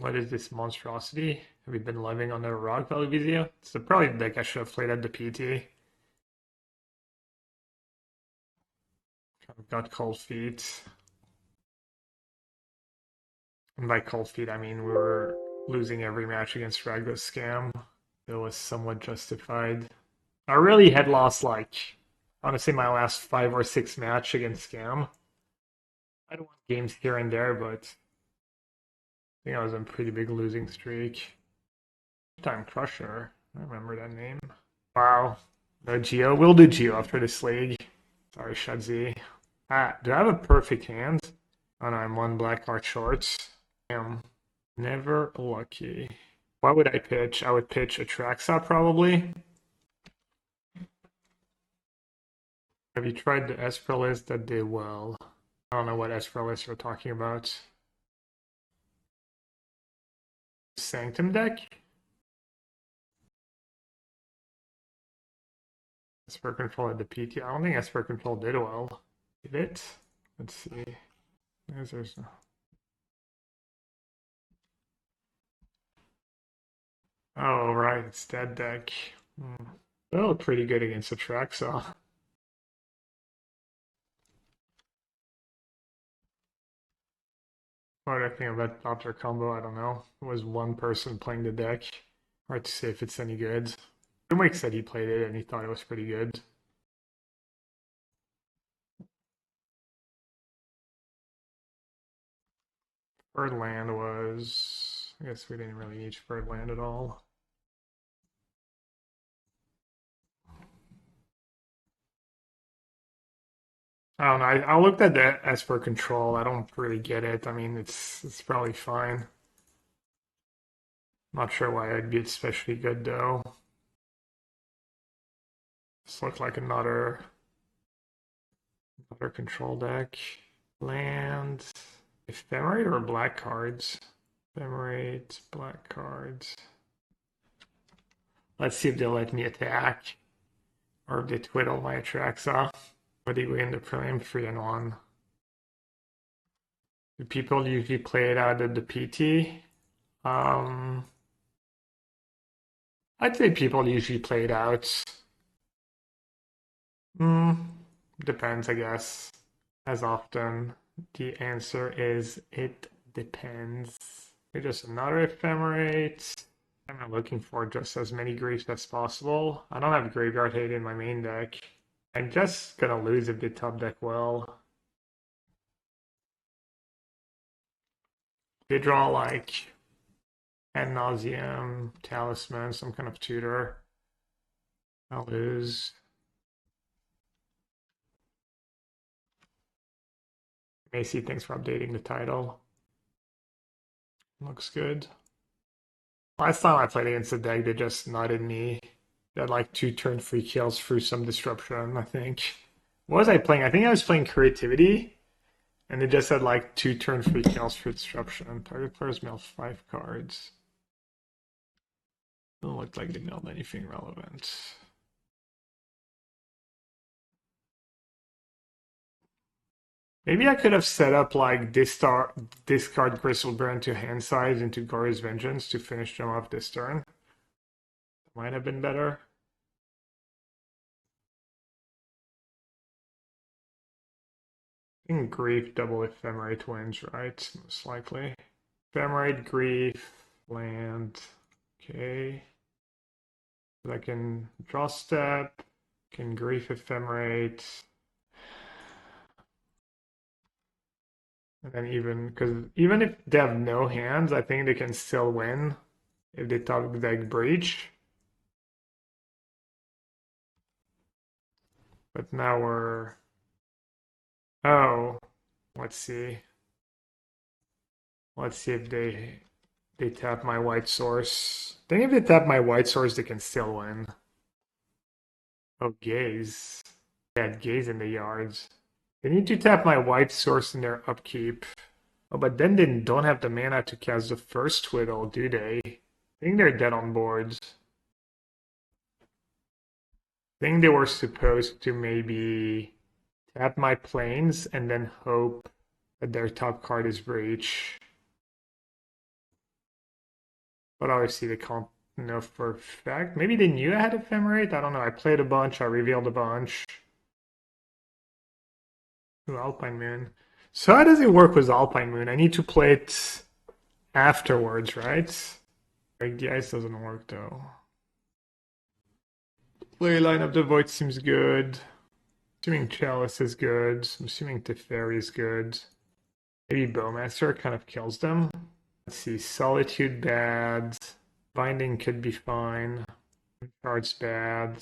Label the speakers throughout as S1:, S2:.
S1: What is this monstrosity? Have you been living on the rock value video? It's the probably the deck I should have played at the PT. I've got cold feet. And by cold feet, I mean we were losing every match against Ragdoll Scam. It was somewhat justified. I really had lost, like, honestly, my last 5 or 6 match against Scam. I don't want games here and there, but I think I was on a pretty big losing streak. Time Crusher. I remember that name. Wow. No Geo. We'll do Geo after this league. Sorry, Shadzi. Ah, do I have a perfect hand? Oh no, I'm one black card short. Damn. Never lucky. What would I pitch? I would pitch Atraxa probably. Have you tried the Esper list? That did well. I don't know what Esper list you're talking about. Sanctum deck? Esper Control at the PT. I don't think Esper Control did well. Did it? Let's see. There's no... Oh, right. It's that deck. Oh, pretty good against Atraxa. What do I think of that Doctor combo? I don't know. It was one person playing the deck. Hard to say if it's any good. Mike said he played it and he thought it was pretty good. Third land was... I guess we didn't really need third land at all. I don't know. I looked at that as for control. I don't really get it. I mean, it's probably fine. Not sure why I'd be especially good though. This looks like another control deck. Land. Ephemerate or black cards? Ephemerate, black cards. Let's see if they'll let me attack. Or if they twiddle my Atraxa. What do you win the prelim 3-1? Do people usually play it out at the PT? I'd say people usually play it out. Depends, I guess. As often, the answer is it depends. It's just another Ephemerate. I'm looking for just as many graves as possible. I don't have Graveyard Hate in my main deck. I'm just gonna lose if they top deck well. They draw like Ad Nauseam, Talisman, some kind of tutor. I'll lose. Macy, thanks for updating the title. Looks good. Last time I played against the deck, they just nutted me. They had like 2 turn free kills through some disruption, I think. What was I playing? I think I was playing Creativity. And they just had like 2 turn free kills for disruption. Target players milled 5 cards. Doesn't look like they milled anything relevant. Maybe I could have set up like discard Gristleburn to hand size into Goryo's Vengeance to finish them off this turn. That might have been better. I think Grief double Ephemerate wins, right? Most likely. Ephemerate, Grief, land. Okay. I can draw step, can Grief Ephemerate. And then even if they have no hands, I think they can still win if they top deck Breach. But now we're... Oh, let's see. Let's see if they tap my white source. I think if they tap my white source, they can still win. Oh, Gaze. They had Gaze in the yards. They need to tap my white source in their upkeep. Oh, but then they don't have the mana to cast the first Twiddle, do they? I think they're dead on boards. I think they were supposed to maybe tap my planes and then hope that their top card is Breach. But obviously they can't know for a fact. Maybe they knew I had Ephemerate? I don't know. I played a bunch, I revealed a bunch. Ooh, Alpine Moon. So how does it work with Alpine Moon? I need to play it afterwards, right? Like the ice doesn't work though. Leyline of the Void seems good. Assuming Chalice is good. I'm assuming Teferi is good. Maybe Bowmaster kind of kills them. Let's see. Solitude bad. Binding could be fine. Cards bad.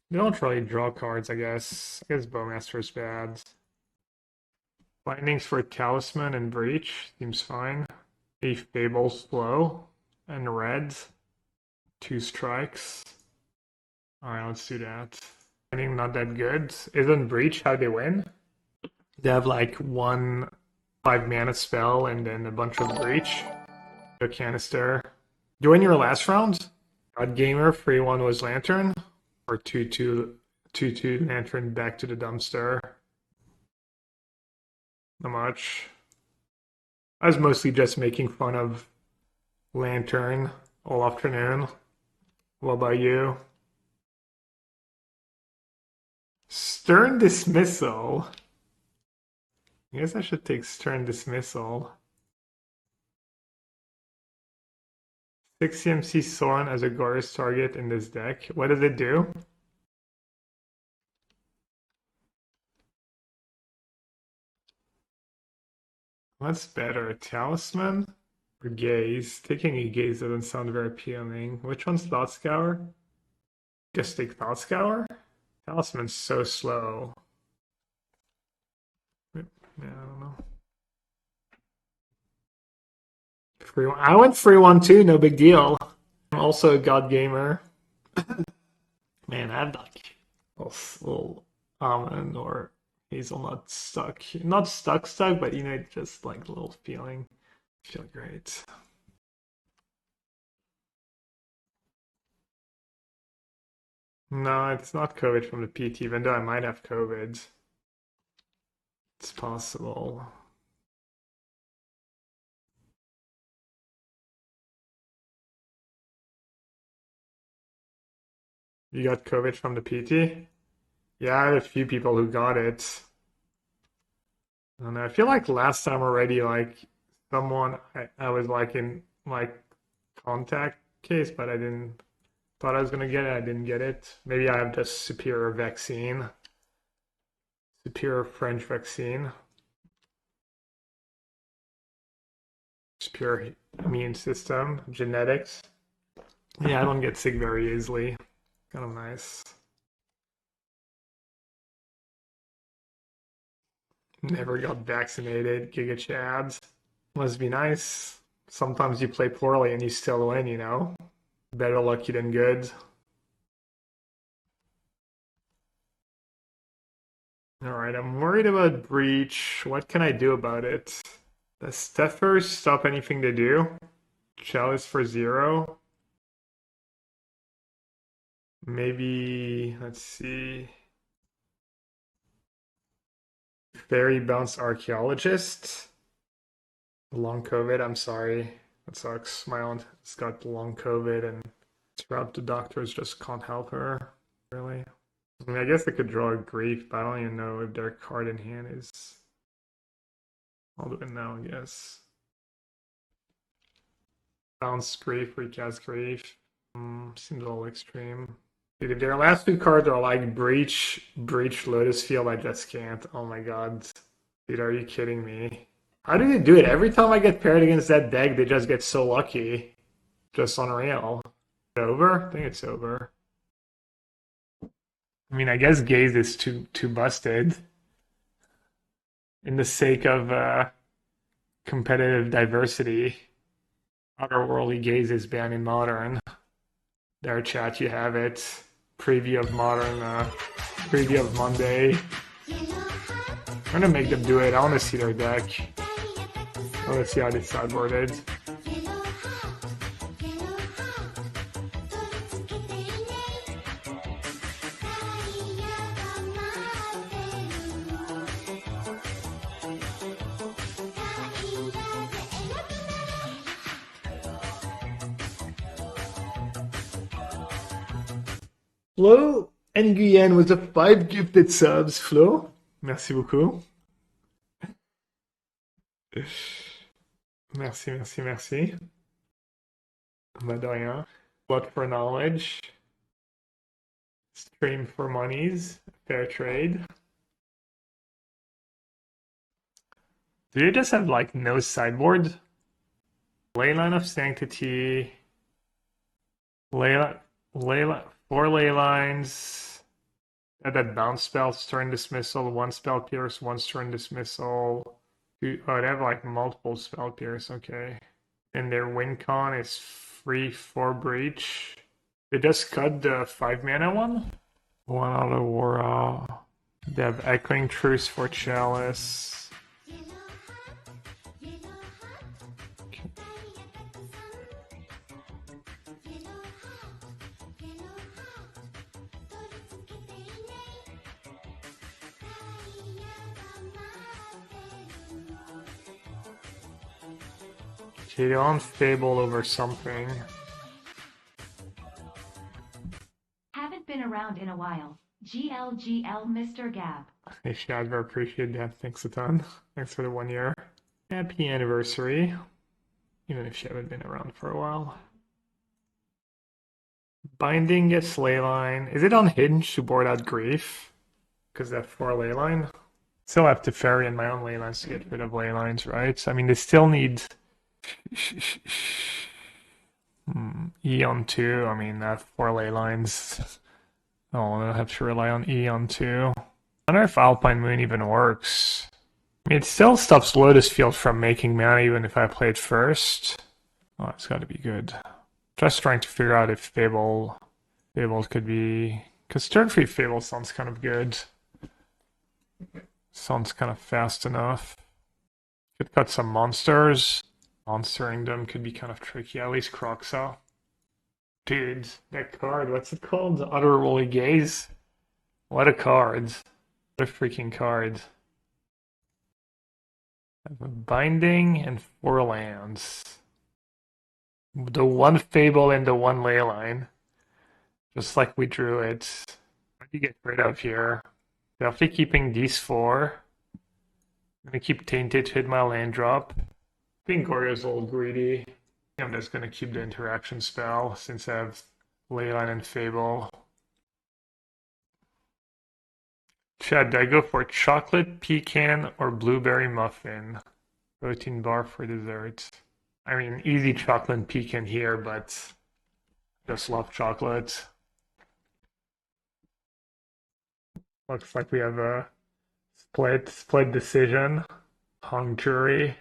S1: They don't really draw cards, I guess. I guess Bowmaster's bad. Bindings for Talisman and Breach seems fine. A Fable slow and red. 2 strikes. Alright, let's do that. Binding not that good. Isn't Breach how they win? They have like 1 5-mana spell and then a bunch of Breach. A canister. You win your last round? God Gamer, free 1 was Lantern. Or 2-2 Lantern back to the dumpster. Not much. I was mostly just making fun of Lantern all afternoon. What about you? Stern Dismissal. I guess I should take Stern Dismissal. 6 CMC Soren as a Goryo target in this deck. What does it do? What's better, Talisman or Gaze? Taking a Gaze doesn't sound very appealing. Which one's Thought Scour? Just take Thought Scour? Talisman's so slow. Yeah, I don't know. Free one. I went free 1 too, no big deal. I'm also a God Gamer. Man, I have like a little almond or hazelnut stuck. Not stuck, but you know, just like a little feeling. Feel great. No, it's not COVID from the PT, even though I might have COVID. It's possible. You got COVID from the PT? Yeah, I have a few people who got it. I don't know. I feel like last time already, like someone I was like in like contact case, but I didn't thought I was gonna get it. I didn't get it. Maybe I have the superior vaccine, superior French vaccine, superior immune system, genetics. Yeah, I don't get sick very easily. Kind of nice. Never got vaccinated. Giga Chads. Must be nice. Sometimes you play poorly and you still win, you know? Better lucky than good. Alright, I'm worried about Breach. What can I do about it? Does Teferi stop anything to do? Chalice for 0? Maybe, let's see. Fairy Bounce Archaeologist. Long COVID, I'm sorry. That sucks. My aunt has got long COVID and throughout the doctors just can't help her, really. I mean, I guess I could draw a Grief, but I don't even know if their card in hand is... I'll do it now, I guess. Bounce Grief, recast Grief. Seems a little extreme. Dude, if their last 2 cards are like Breach, Lotus Field, I just can't. Oh my god. Dude, are you kidding me? How do they do it? Every time I get paired against that deck, they just get so lucky. Just unreal. Is it over? I think it's over. I mean, I guess Gaze is too busted. In the sake of competitive diversity. Otherworldly Gaze is banned in Modern. There, chat, you have it. Preview of Modern, preview of Monday. I'm gonna make them do it. I wanna see their deck. I wanna see how they sideboarded. Flo and Guyane with the 5 gifted subs. Flo, merci beaucoup. Merci, merci, merci. Bah, de rien. Blood for knowledge. Stream for monies. Fair trade. Do you just have like no sideboard? Leyline of Sanctity. Four ley lines. That bounce spell, turn dismissal, 1 spell pierce, 1 turn dismissal. They have like multiple spell pierce, okay. And their win con is free 4 breach. They just cut the 5 mana one. 1 out of Aura. They have Echoing Truce for Chalice. Okay, they're on Fable over something.
S2: Haven't been around in a while. GLGL Mr. Gab.
S1: Hey Shadver, appreciate that. Thanks a ton. Thanks for the 1 year. Happy anniversary. Even if you haven't been around for a while. Binding gets Leyline. Is it on Hinge to board out Grief? Because that 4 Leyline? Still have Teferi and my own Leylines to get rid of Leylines, right? I mean, they still need Eon 2. I mean, that 4 Leylines. Oh, they'll have to rely on Eon 2. I wonder if Alpine Moon even works. I mean, it still stops Lotus Field from making mana even if I play it first. Oh, it's got to be good. Just trying to figure out if Fable could be... Because turn 3 Fable sounds kind of good. Sounds kind of fast enough. Could cut some monsters. Monstering them could be kind of tricky. At least Kroxa. Dude, that card, what's it called? Otherworldly Gaze? What a card. What a freaking card. I have a Binding and 4 lands. The 1 Fable and the 1 Leyline. Just like we drew it. What do you get rid of here? Definitely keeping these 4. I'm gonna keep Tainted to hit my land drop. I think Goryo's a little greedy. I'm just gonna keep the interaction spell since I have Leyline and Fable. Chad, do I go for chocolate, pecan, or blueberry muffin? Protein bar for dessert. I mean, easy chocolate and pecan here, but just love chocolate. Looks like we have a split decision. Hung jury.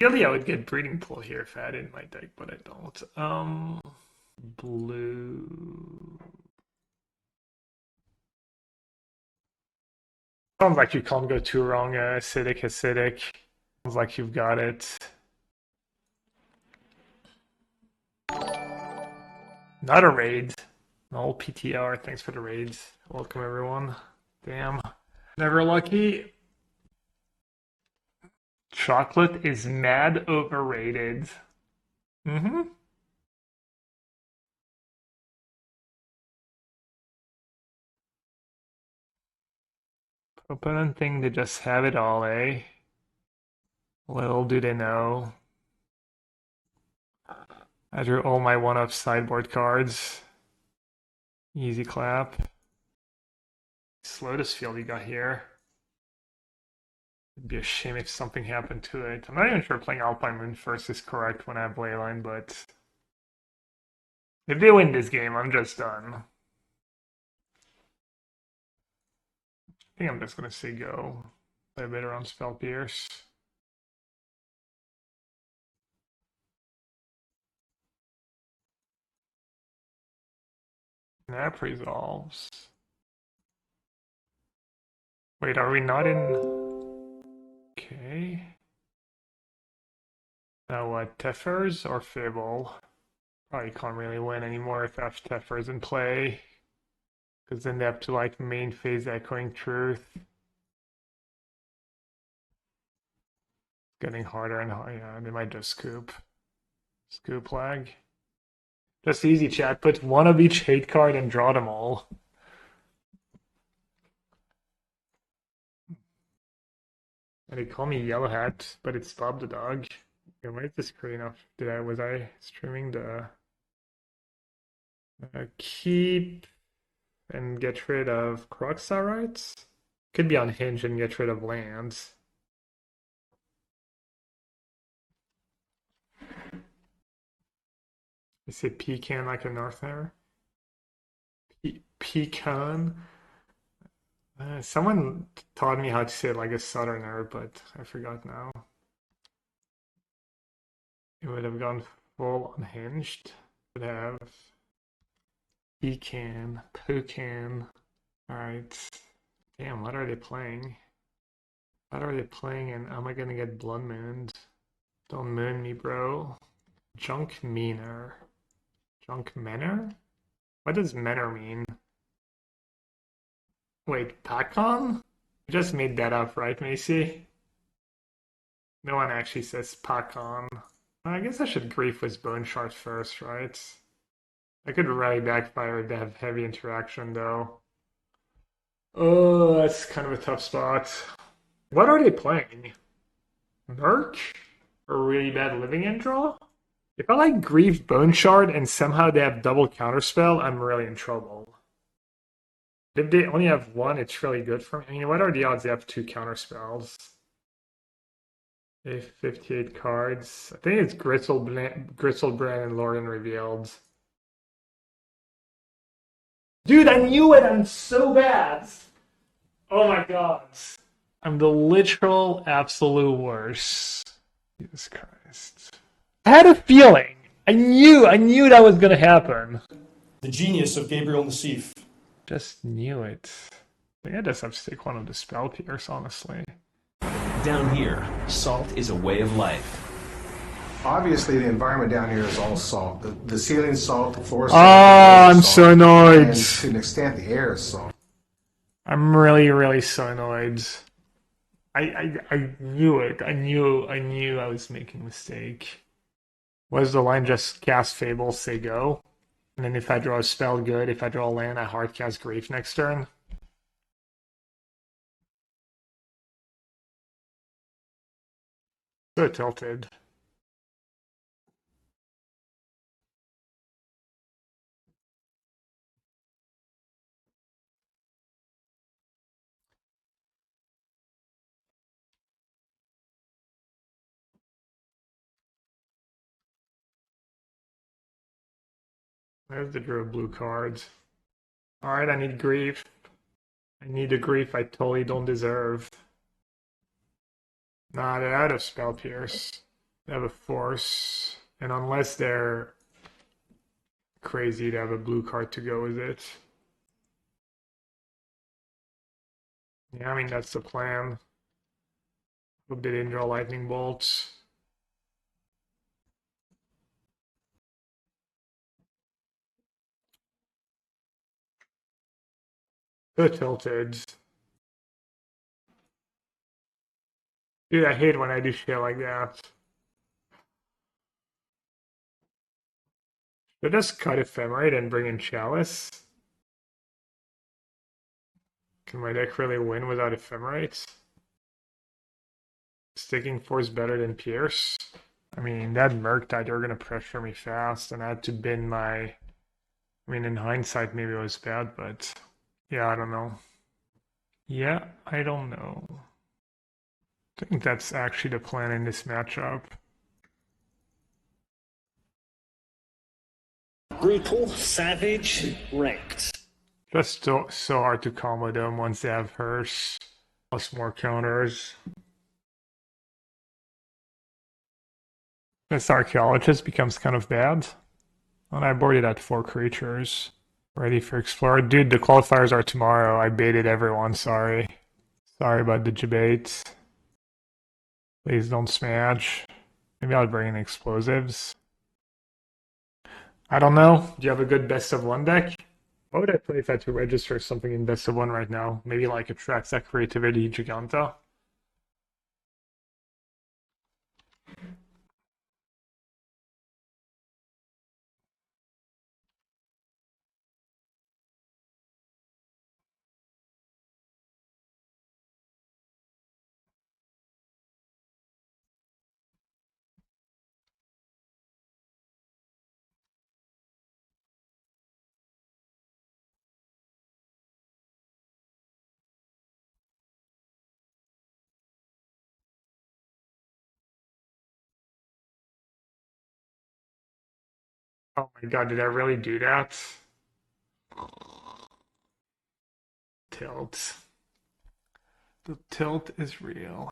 S1: Ideally, I would get Breeding Pool here if I had it in my deck, but I don't. Blue. Sounds like you can't go too wrong. Acidic. Sounds like you've got it. Not a raid. Null PTR. Thanks for the raids. Welcome everyone. Damn. Never lucky. Chocolate is mad overrated. Opponent thing to just have it all, eh? Little do they know. I drew all my 1-up sideboard cards. Easy clap. Lotus Field you got here. It'd be a shame if something happened to it. I'm not even sure playing Alpine Moon first is correct when I have Leyline, but if they win this game, I'm just done. I think I'm just gonna say go. Play a bit around Spell Pierce. That resolves. Wait, are we not in... Okay. Now what, Tefers or Fable? Probably can't really win anymore if I have Tefers in play. Because then they have to like main phase Echoing Truth. Getting harder and harder. Yeah, they might just scoop. Scoop lag. Just easy, chat. Put one of each hate card and draw them all. And they call me Yellow Hat, but it's Bob the Dog. Okay, why is the screen off? Was I streaming the keep and get rid of Kroxa, right? Could be unhinged and get rid of lands. I say pecan like a northerner. Pecan. Someone taught me how to say it like a southerner, but I forgot now. It would have gone full unhinged. It would have pecan. Alright. Damn, what are they playing? What are they playing and am I gonna get blood mooned? Don't moon me, bro. Junk meaner. Junk menor? What does menor mean? Wait, Pacon? You just made that up, right, Macy? No one actually says Pacon. I guess I should grief with Bone Shards first, right? I could really backfire to have heavy interaction, though. Oh, that's kind of a tough spot. What are they playing? Merc? Or really bad living end draw? If I like grief Bone Shard and somehow they have double counterspell, I'm really in trouble. If they only have one, it's really good for me. I mean, what are the odds they have two counterspells? They have 58 cards. I think it's Grizzlebrand and Lauren Revealed. Dude, I knew it! I'm so bad! Oh my god. I'm the literal absolute worst. Jesus Christ. I had a feeling. I knew that was gonna happen.
S3: The genius of Gabriel Nassif.
S1: Just knew it. I think I just have to take one of the spell pierce, honestly.
S4: Down here, salt is a way of life.
S5: Obviously, the environment down here is all salt. The ceiling's salt, the floor is salt.
S1: I'm so annoyed.
S5: And to an extent, the air is salt.
S1: I'm really so annoyed. I knew it. I knew I was making a mistake. Was the line just cast Fable, say go? And then if I draw a spell, good. If I draw a land, I hard cast Grief next turn. So tilted. There's the draw blue cards. Alright, I need grief. I need a grief I totally don't deserve. Nah, they're out of spell pierce. They have a force. And unless they're crazy to have a blue card to go with it. Yeah, I mean that's the plan. Hope they didn't draw lightning bolts. So tilted. Dude, I hate when I do shit like that. Should I just cut Ephemerate and bring in Chalice? Can my deck really win without Ephemerate? Sticking Force better than Pierce? I mean, that Merc died, they were gonna pressure me fast, and I had to bin my... I mean, in hindsight, maybe it was bad, but... Yeah, I don't know. Yeah, I don't know. I think that's actually the plan in this matchup.
S6: Brutal, savage, wrecked.
S1: Just so hard to combo them once they have Hearse, plus more counters. This Archaeologist becomes kind of bad. And I boarded at 4 creatures. Ready for Explorer. Dude, the qualifiers are tomorrow. I baited everyone, sorry. Sorry about the debate. Please don't smash. Maybe I'll bring in explosives. I don't know. Do you have a good best of one deck? What would I play if I had to register something in best of one right now? Maybe like Atraxa Creativity Giganta? Oh my god, did I really do that? Tilt. The tilt is real.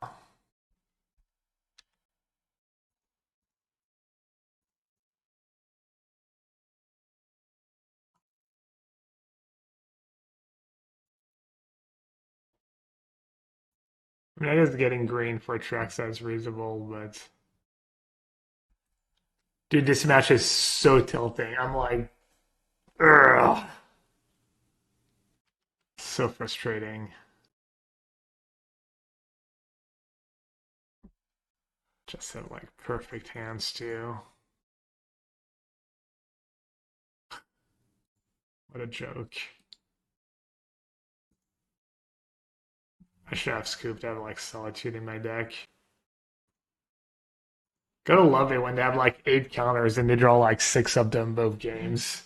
S1: I mean, I guess getting green for Atraxa is reasonable, but dude, this match is so tilting. I'm like, ugh. So frustrating. Just have like perfect hands too. What a joke. I should have scooped out like Solitude in my deck. Gotta love it when they have like 8 counters and they draw like 6 of them both games.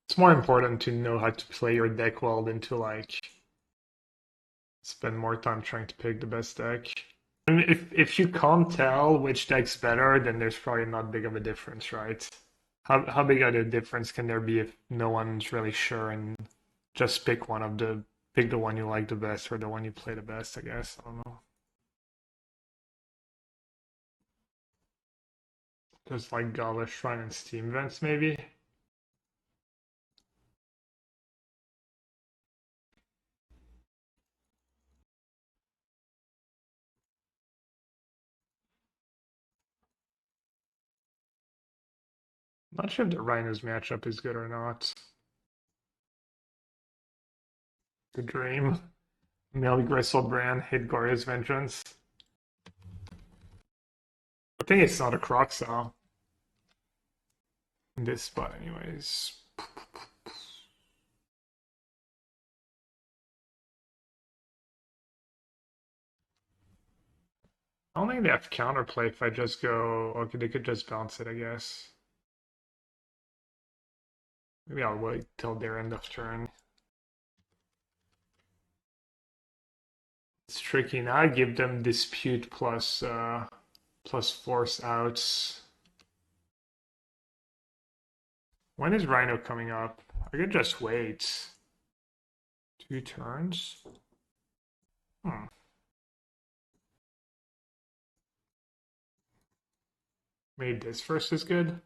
S1: It's more important to know how to play your deck well than to like spend more time trying to pick the best deck. I mean, if you can't tell which deck's better, then there's probably not big of a difference, right? How big of a difference can there be if no one's really sure and just pick the one you like the best or the one you play the best, I guess. I don't know. Just like Godless Shrine and Steam events, maybe? Not sure if the Rhinos matchup is good or not. The Dream. Mel Gristlebrand hit Goryo's Vengeance. I think it's not a Kroxa in this spot anyways. I don't think they have counterplay if I just go... Okay, they could just bounce it, I guess. Maybe I'll wait till their end of turn. It's tricky. Now I give them Dispute plus Force outs. When is Rhino coming up? I could just wait. 2 turns? Maybe this first is good.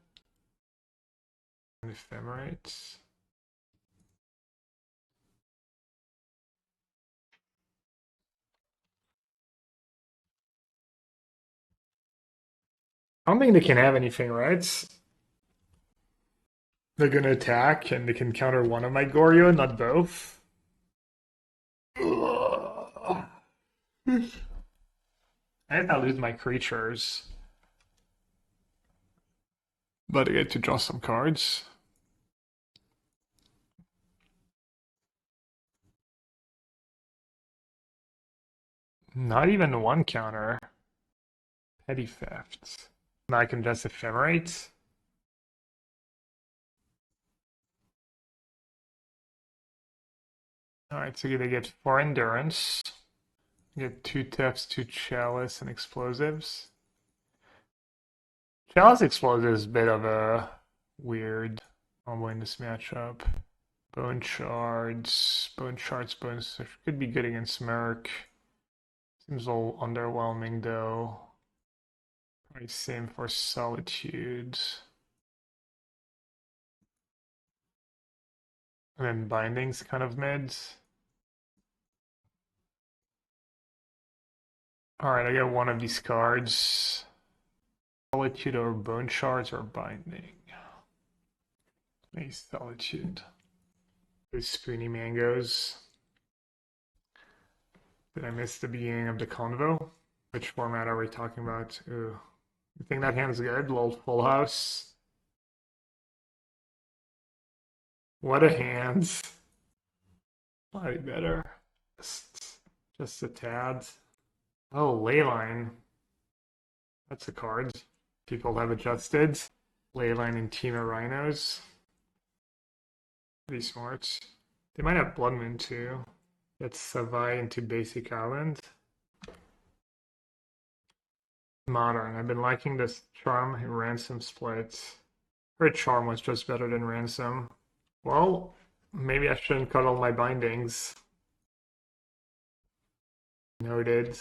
S1: Ephemerate. I don't think they can have anything, right? They're gonna attack and they can counter one of my Goryo, not both. I have to lose my creatures. But I get to draw some cards. Not even one counter. Petty theft. Now I can just ephemerate. Alright, so they get 4 endurance. Get 2 thefts, 2 chalice, and explosives. Chalice explosives is a bit of a weird combo in this matchup. Bone Shards, Bone could be good against Merc. Seems a little underwhelming though. Probably same for Solitude. And then Binding's kind of mid. Alright, I get one of these cards. Solitude or Bone Shards or Binding. Maybe Solitude. Those spoony mangoes. Did I miss the beginning of the convo? Which format are we talking about? Ooh. You think that hand's good? Little full house. What a hand. Probably better. Just a tad. Oh, Leyline. That's a card. People have adjusted. Leyline and Team of Rhinos. Pretty smart. They might have Blood Moon too. That's Savai into Basic Island. Modern. I've been liking this Charm and Ransom split. Her Charm was just better than Ransom. Well, maybe I shouldn't cut all my bindings. Noted.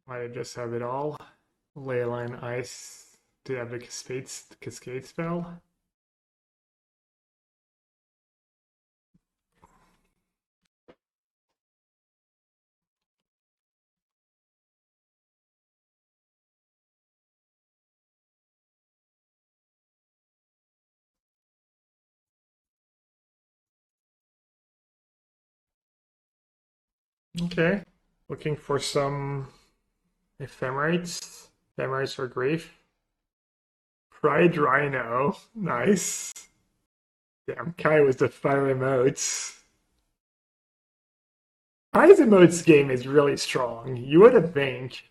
S1: Might I just have it all? Leyline Ice. Do you have the Cascade spell? Okay. Looking for some Ephemerates. Ephemerates for grief. Pride Rhino. Nice. Damn, Kai was the fire emotes. Kai's emotes game is really strong. You wouldn't think.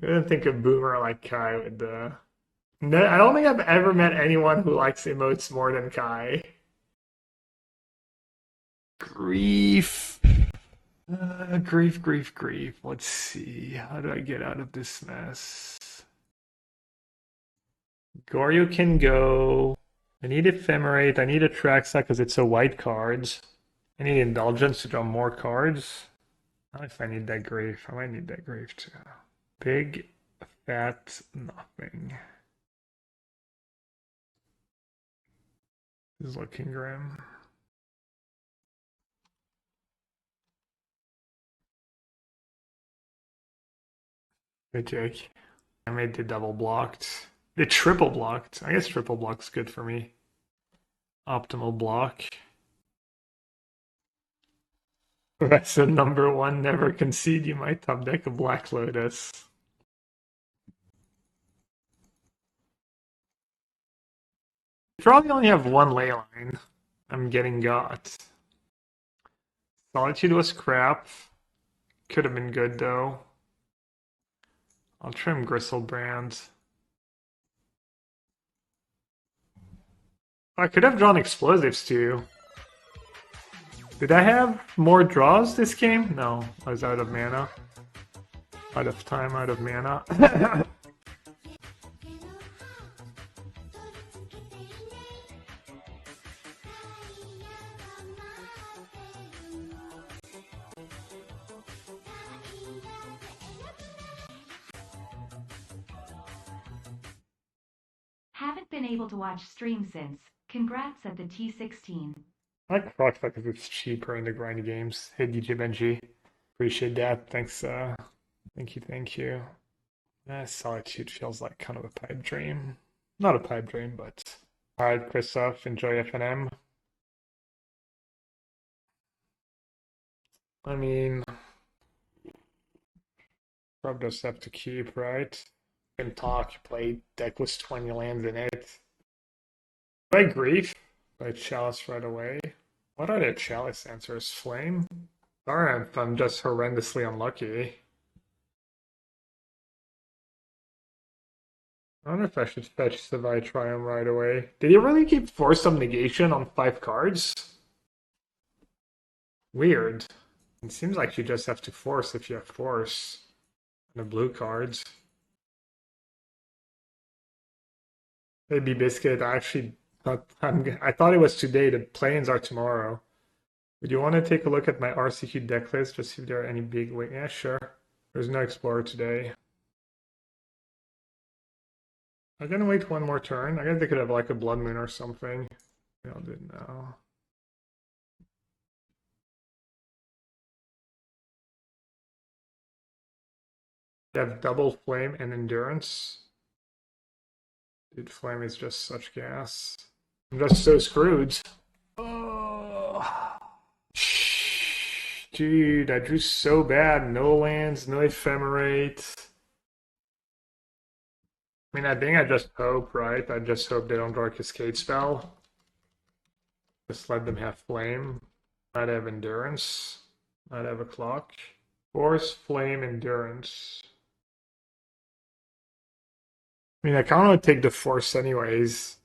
S1: I didn't think a boomer like Kai would. No, I don't think I've ever met anyone who likes emotes more than Kai. Grief. Grief. Let's see. How do I get out of this mess? Goryo can go. I need Ephemerate. I need Atraxa because it's a white card. I need Indulgence to draw more cards. I don't know if I need that Grave. I might need that Grave too. Big, fat, nothing. This is looking grim. Good Jake. I made the double blocked. The triple blocked. I guess triple block's good for me. Optimal block. That's the number one. Never concede. You might top deck a Black Lotus. You probably only have one Leyline. I'm getting got. Solitude was crap. Could have been good though. I'll trim Gristlebrand. I could have drawn explosives too. Did I have more draws this game? No, I was out of mana. Out of time, out of mana.
S2: Haven't been able to watch stream since. Congrats at the T16.
S1: I like Kroxa because it's cheaper in the grindy games. Hey DJ Benji. Appreciate that. Thanks, thank you. Solitude feels like kind of a pipe dream. Not a pipe dream, but alright, Christoph, enjoy FNM. I mean, probably just have to keep, right? Can talk, play Decklist 20 lands in it. By Grief, by Chalice right away. What are their Chalice answers? Flame? Sorry if I'm just horrendously unlucky. I wonder if I should fetch Savai Triome right away. Did he really keep Force of Negation on 5 cards? Weird. It seems like you just have to force if you have Force on the blue cards. Maybe Biscuit, I thought it was today. The play-ins are tomorrow. Would you want to take a look at my RCQ deck list just see if there are any big win? Yeah, sure. There's no Explorer today. I'm gonna wait one more turn. I guess they could have like a Blood Moon or something. I'll do it now. They have double Flame and Endurance. Dude, Flame is just such gas. I'm just so screwed. Oh. Dude, I drew so bad. No lands, no Ephemerate. I mean, I think I just hope, right? I just hope they don't draw a Cascade spell. Just let them have Flame. Might have Endurance. Might have a Clock. Force, Flame, Endurance. I mean, I kind of want to take the Force anyways.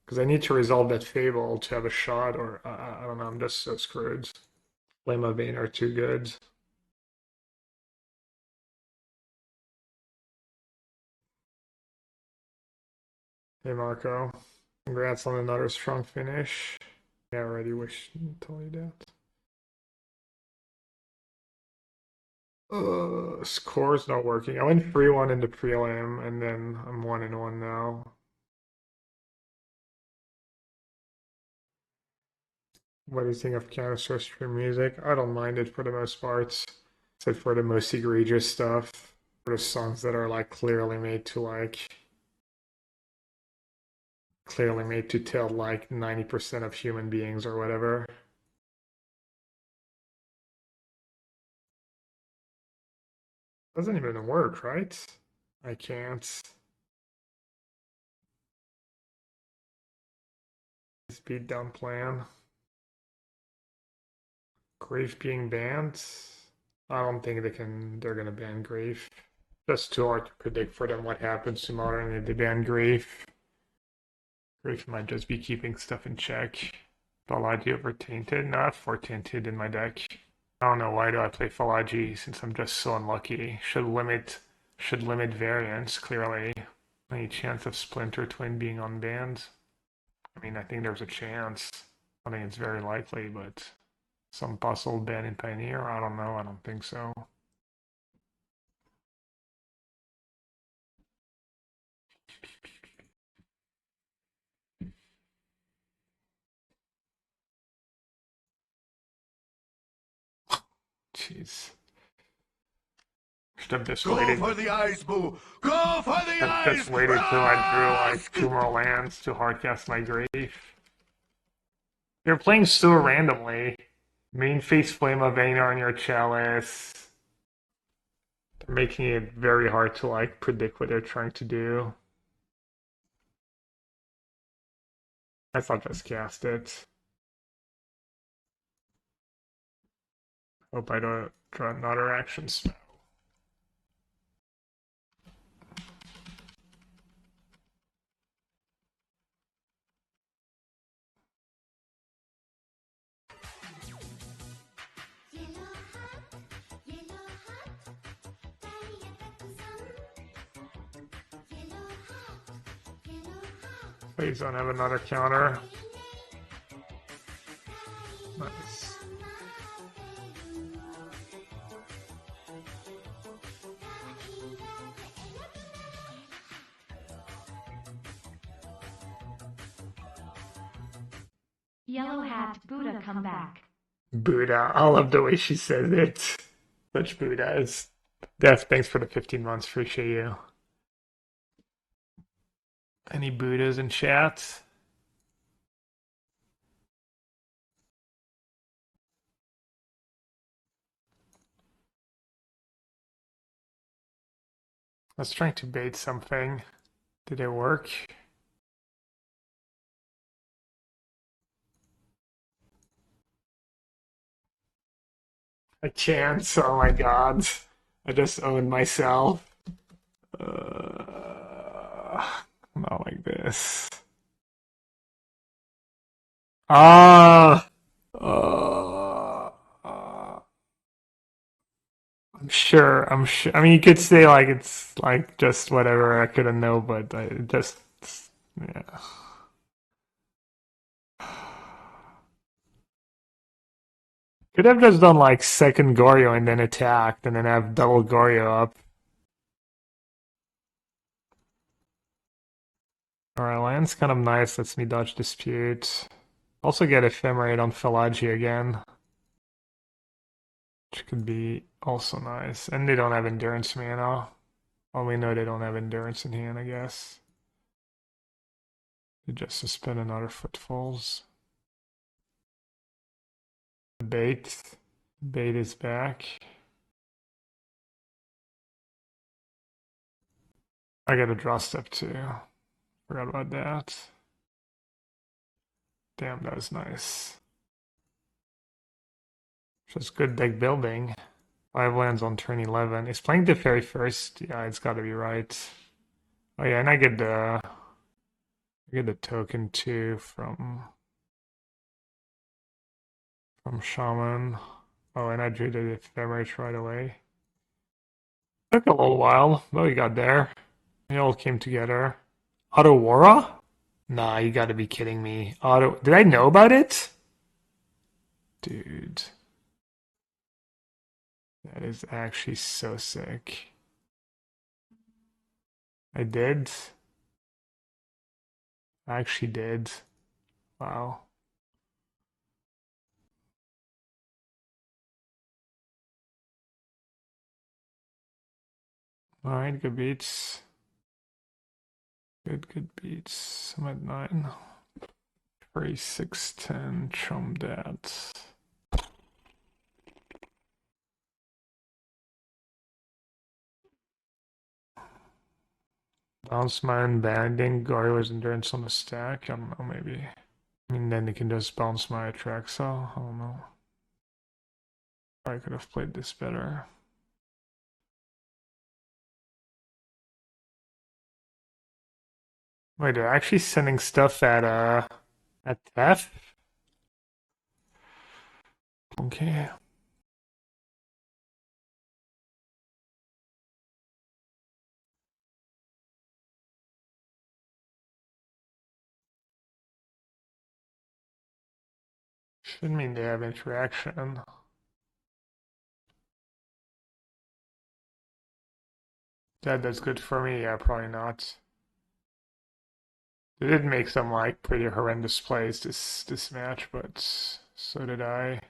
S1: Because I need to resolve that Fable to have a shot, or I don't know, I'm just so screwed. Flame of Bane are too good. Hey Marco, congrats on another strong finish. Yeah, I already wish to tell you that. Score's not working. I went 3-1 in the prelim, and then I'm 1-1 now. What do you think of counter sorcery music? I don't mind it for the most part, except for the most egregious stuff, for the songs that are like clearly made to tell like 90% of human beings or whatever. Doesn't even work, right? I can't. This beatdown plan. Grave being banned? I don't think they're gonna ban Grave. Just too hard to predict for them what happens to Modern if they ban Grave. Grave might just be keeping stuff in check. Fallaji over Tainted? Not for Tainted in my deck. I don't know, why do I play Fallaji since I'm just so unlucky? Should limit variance, clearly. Any chance of Splinter Twin being unbanned? I mean, I think there's a chance. I think it's very likely, but some puzzle ban in Pioneer? I don't know, I don't think so. Jeez. Should have just waited.
S7: Go for the ice, boo! Go for the ice!
S1: Just waited till I drew like 2 more lands to hardcast my Grave. You're playing so randomly. Main face Flame of Bane on your Chalice. They're making it very hard to like predict what they're trying to do. I thought just cast it. Hope I don't draw another action spell. Please don't have another counter. Nice.
S2: Yellow hat, Buddha come back.
S1: Buddha. I love the way she says it. Such Buddhas. Death, thanks for the 15 months. Appreciate you. Any Buddhas in chat? I was trying to bait something. Did it work? I can't. Oh my god. I just owned myself. Not like this. Ah! I'm sure. I mean, you could say like it's like just whatever. I couldn't know, but I just yeah. Could have just done like second Goryo and then attacked, and then have double Goryo up. Alright, land's kind of nice. Lets me dodge dispute. Also get Ephemerate on Fallaji again, which could be also nice. And they don't have endurance mana. Well, we know they don't have endurance in hand, I guess. They just suspend another Footfalls. Bait. Bait is back. I got a draw step too. Forgot about that. Damn, that was nice. Just good deck building. 5 lands on turn 11. It's playing Teferi first. Yeah, it's got to be right. Oh yeah, and I get the token too from Shaman. Oh, and I drew the Ephemerate right away. Took a little while, but we got there. It all came together. Autowara? Nah, you gotta be kidding me. Did I know about it? Dude. That is actually so sick. I did. I actually did. Wow. Alright, good beats. Good beats. I'm at 9. 3, 6, 10, chum that. Bounce Mine, Binding, Goryo's Endurance on the stack. I don't know, maybe. I mean, then you can just bounce my Atraxa. I don't know. I could have played this better. Wait, they're actually sending stuff at Tef? Okay. Should mean they have interaction. That's good for me. Yeah, probably not. They did make some like pretty horrendous plays this match, but so did I.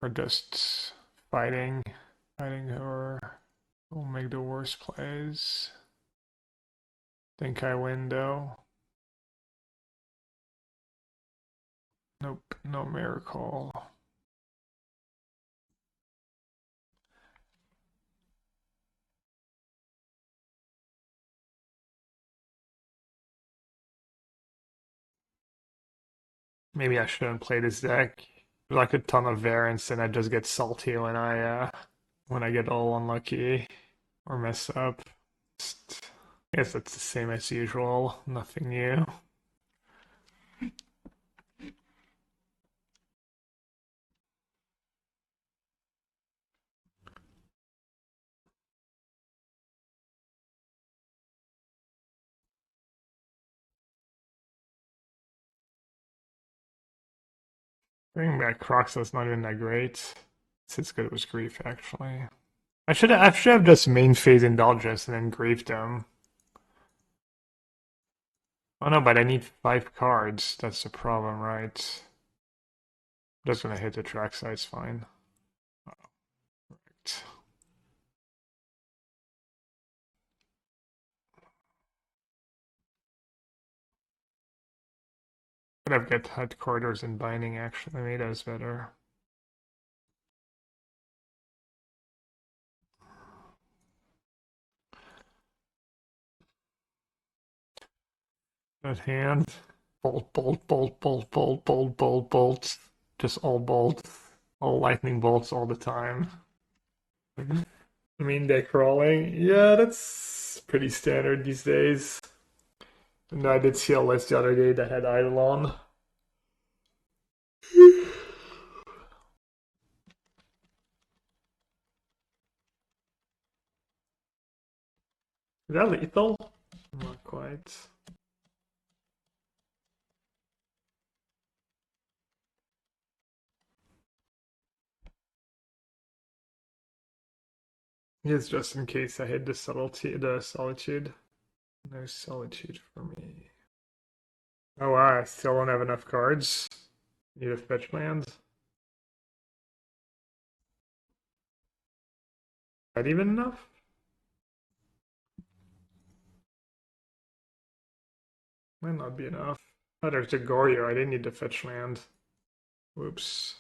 S1: Or just fighting her will make the worst plays. Think I win though. Nope, no miracle. Maybe I shouldn't play this deck. There's like a ton of variance and I just get salty when I get all unlucky or mess up. Just, I guess that's the same as usual, nothing new. Bringing back Kroxa is not even that great. It's as good as Grief, actually. I should have just main phase Indulgence and then griefed them. Oh no, but I need 5 cards. That's the problem, right? I'm just gonna hit the track size, fine. Oh, right. Could have get headquarters and binding actually made us better. That hand. Bolt, bolt, bolt, bolt, bolt, bolt, bolt, bolt. Just all bolts. All lightning bolts all the time. I mean, deck crawling. Yeah, that's pretty standard these days. And I did see a list the other day that had Eidolon. Is that lethal? Not quite. It's just in case I hit the solitude. No solitude for me. Oh wow, I still don't have enough cards. Need a fetch land. Is that even enough? Might not be enough. Oh, there's a Goryo. I didn't need to fetch land. Whoops.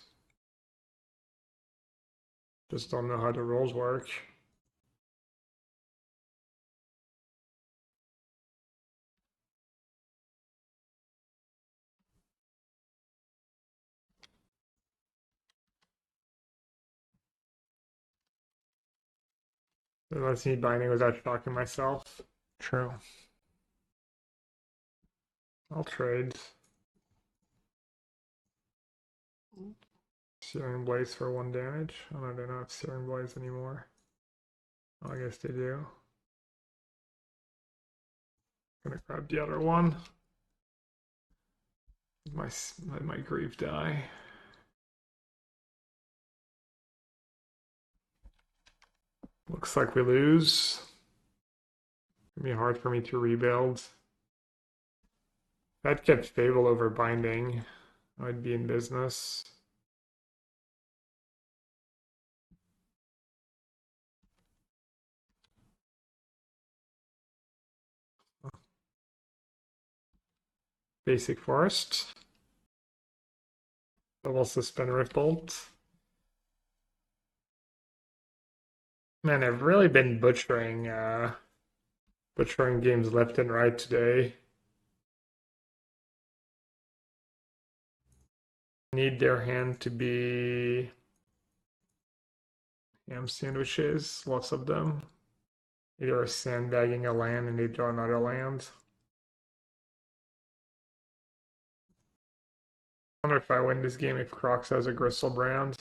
S1: Just don't know how the rules work. Unless need binding without shocking myself. True. I'll trade. Searing Blaze for 1 damage. Oh no, they don't have Searing Blaze anymore. Oh, I guess they do. Gonna grab the other one. Let my Grieve die. Looks like we lose. It's gonna be hard for me to rebuild. If I'd kept Fable over Binding, I'd be in business. Basic Forest. Double Suspend Rift Bolt. Man, I've really been butchering games left and right today. Need their hand to be ham sandwiches, lots of them. Either sandbagging a land and they draw another land. I wonder if I win this game if Kroxa has a Gristlebrand.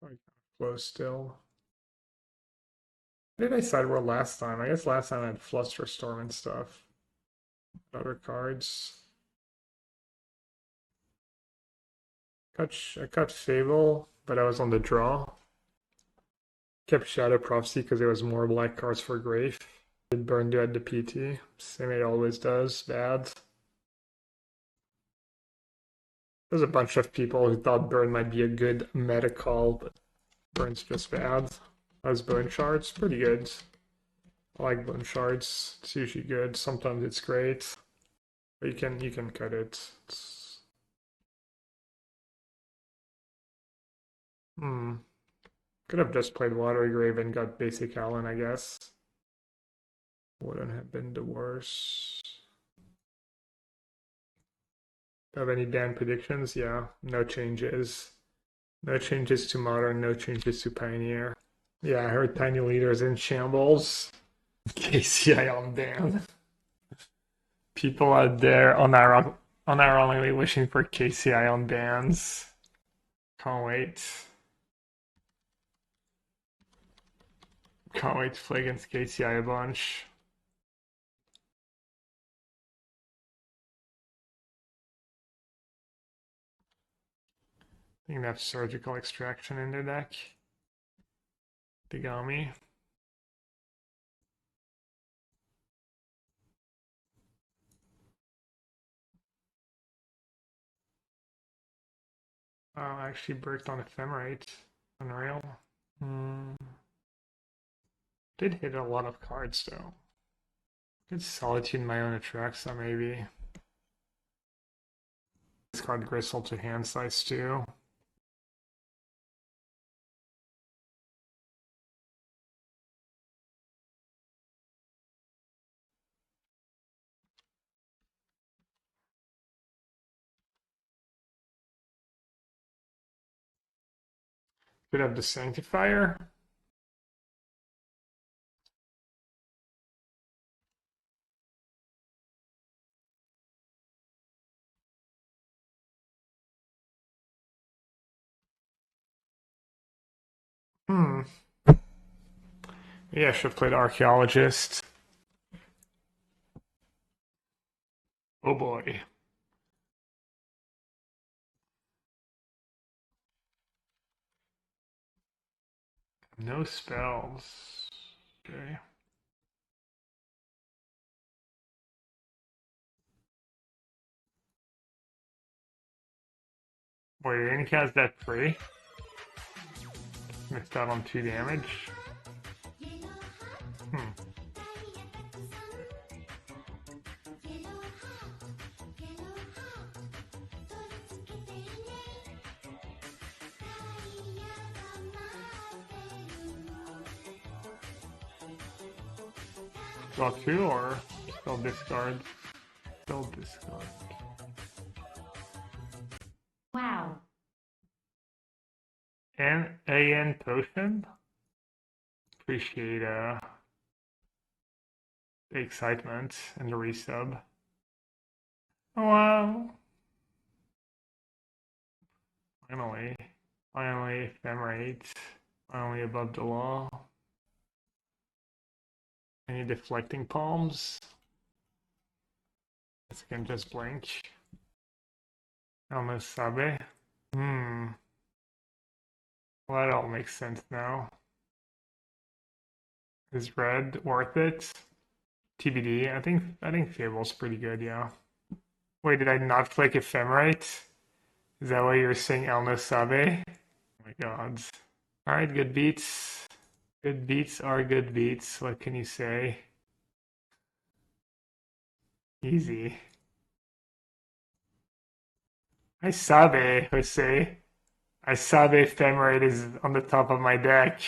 S1: Probably kind of close still. What did I sideboard last time? I guess last time I had Flusterstorm and stuff. Other cards. I cut Fable, but I was on the draw. Kept Shadow Prophecy because there was more black cards for Grave. It burned you at the PT. Same it always does. Bad. There's a bunch of people who thought Burn might be a good meta call, but Burn's just bad. As Bone Shards, pretty good. I like Bone Shards. It's usually good. Sometimes it's great. But you can cut it. Could have just played Watery Grave and got basic Allen, I guess. Wouldn't have been the worst. Have any ban predictions? Yeah, no changes. No changes to Modern, no changes to Pioneer. Yeah, I heard Tiny Leaders in shambles. KCI on ban. People out there unironically wishing for KCI on bans. Can't wait. Can't wait to play against KCI a bunch. I think they have Surgical Extraction in their deck. Digami. Oh, I actually bricked on Ephemerate. Unreal. Did hit a lot of cards though. Could Solitude my own Atraxa maybe. Discard Gristle to hand size too. Could have the Sanctifier. Yeah, I should have played Archaeologist. Oh boy. No spells. Okay. Wait, Ink has that free? Missed out on 2 damage. Draw 2 or still discard? Still discard.
S2: Wow.
S1: And AN Potion? Appreciate the excitement and the resub. Wow. Finally, Ephemerate. Finally above the law. Any deflecting palms? Guess I can just blink. Almost Sabe. Well, that all makes sense now. Is red worth it? TBD. I think Fable's pretty good, yeah. Wait, did I not click Ephemerate? Is that why you're saying El No Sabe? Oh my god. Alright, good beats. Good beats are good beats. What can you say? Easy. I sabe, Jose. I sabe Ephemerate is on the top of my deck.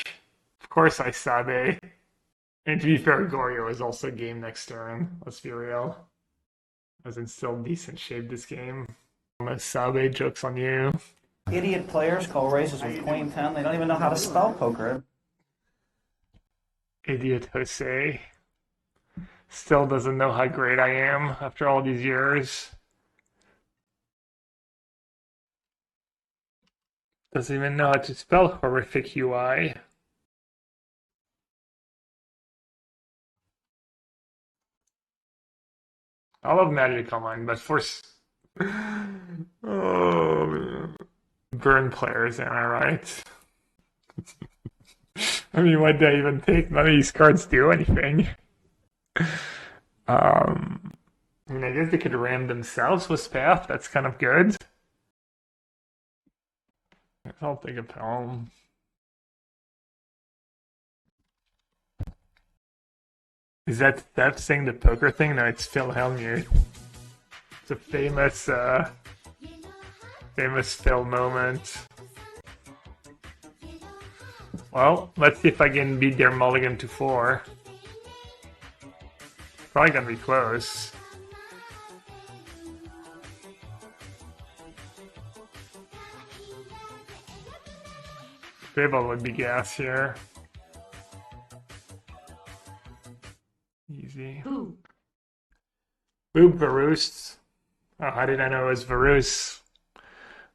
S1: Of course I sabe. And to be fair, Goryo is also game next turn. Let's be real. I was in still decent shape this game. Sabe, joke's on you.
S8: Idiot players call raises with Queen 10. They don't even know how to spell poker.
S1: Idiot Jose. Still doesn't know how great I am after all these years. Doesn't even know how to spell horrific UI. I love Magic Online, but for oh man. Burn players, am I right? I mean, what do I even take? None of these cards do anything. I mean, I guess they could ram themselves with Path. That's kind of good. I'll take a Pelm. Is that Steph saying the poker thing? No, it's Phil Hellmuth. It's a famous, famous Phil moment. Well, let's see if I can beat their mulligan to 4. Probably gonna be close. Fable would be gas here. Easy.
S2: Boop.
S1: Boop, Varus. Oh, how did I know it was Varus?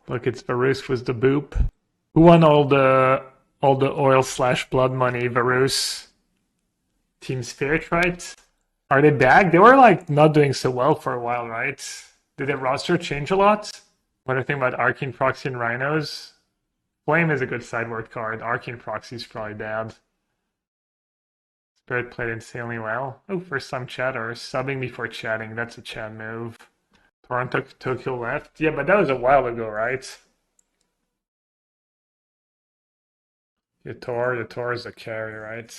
S1: Look, it's Varus was the boop. Who won all the oil/blood money? Varus. Team Spirit, right? Are they back? They were like not doing so well for a while, right? Did the roster change a lot? What do you think about Arcane Proxy and Rhinos? Flame is a good sideboard card. Arcane Proxy is probably bad. Spirit played insanely well. Oh, first time chatter. Subbing before chatting. That's a chat move. Toronto Tokyo left. Yeah, but that was a while ago, right? Yator is a carry, right?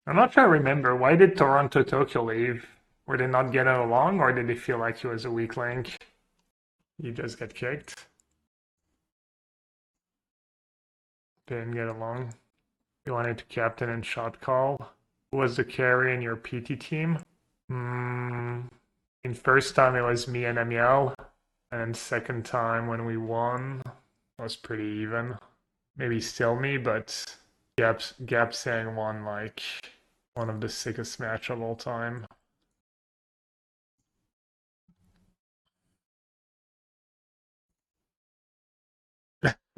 S1: I'm not sure I remember. Why did Toronto Tokyo leave? Were they not getting along, or did they feel like he was a weak link? You just get kicked. Didn't get along. You wanted to captain and shot call. Who was the carry in your PT team? In first time it was me and Amiel. And second time when we won, it was pretty even. Maybe still me, but Gap Sang won like one of the sickest match of all time.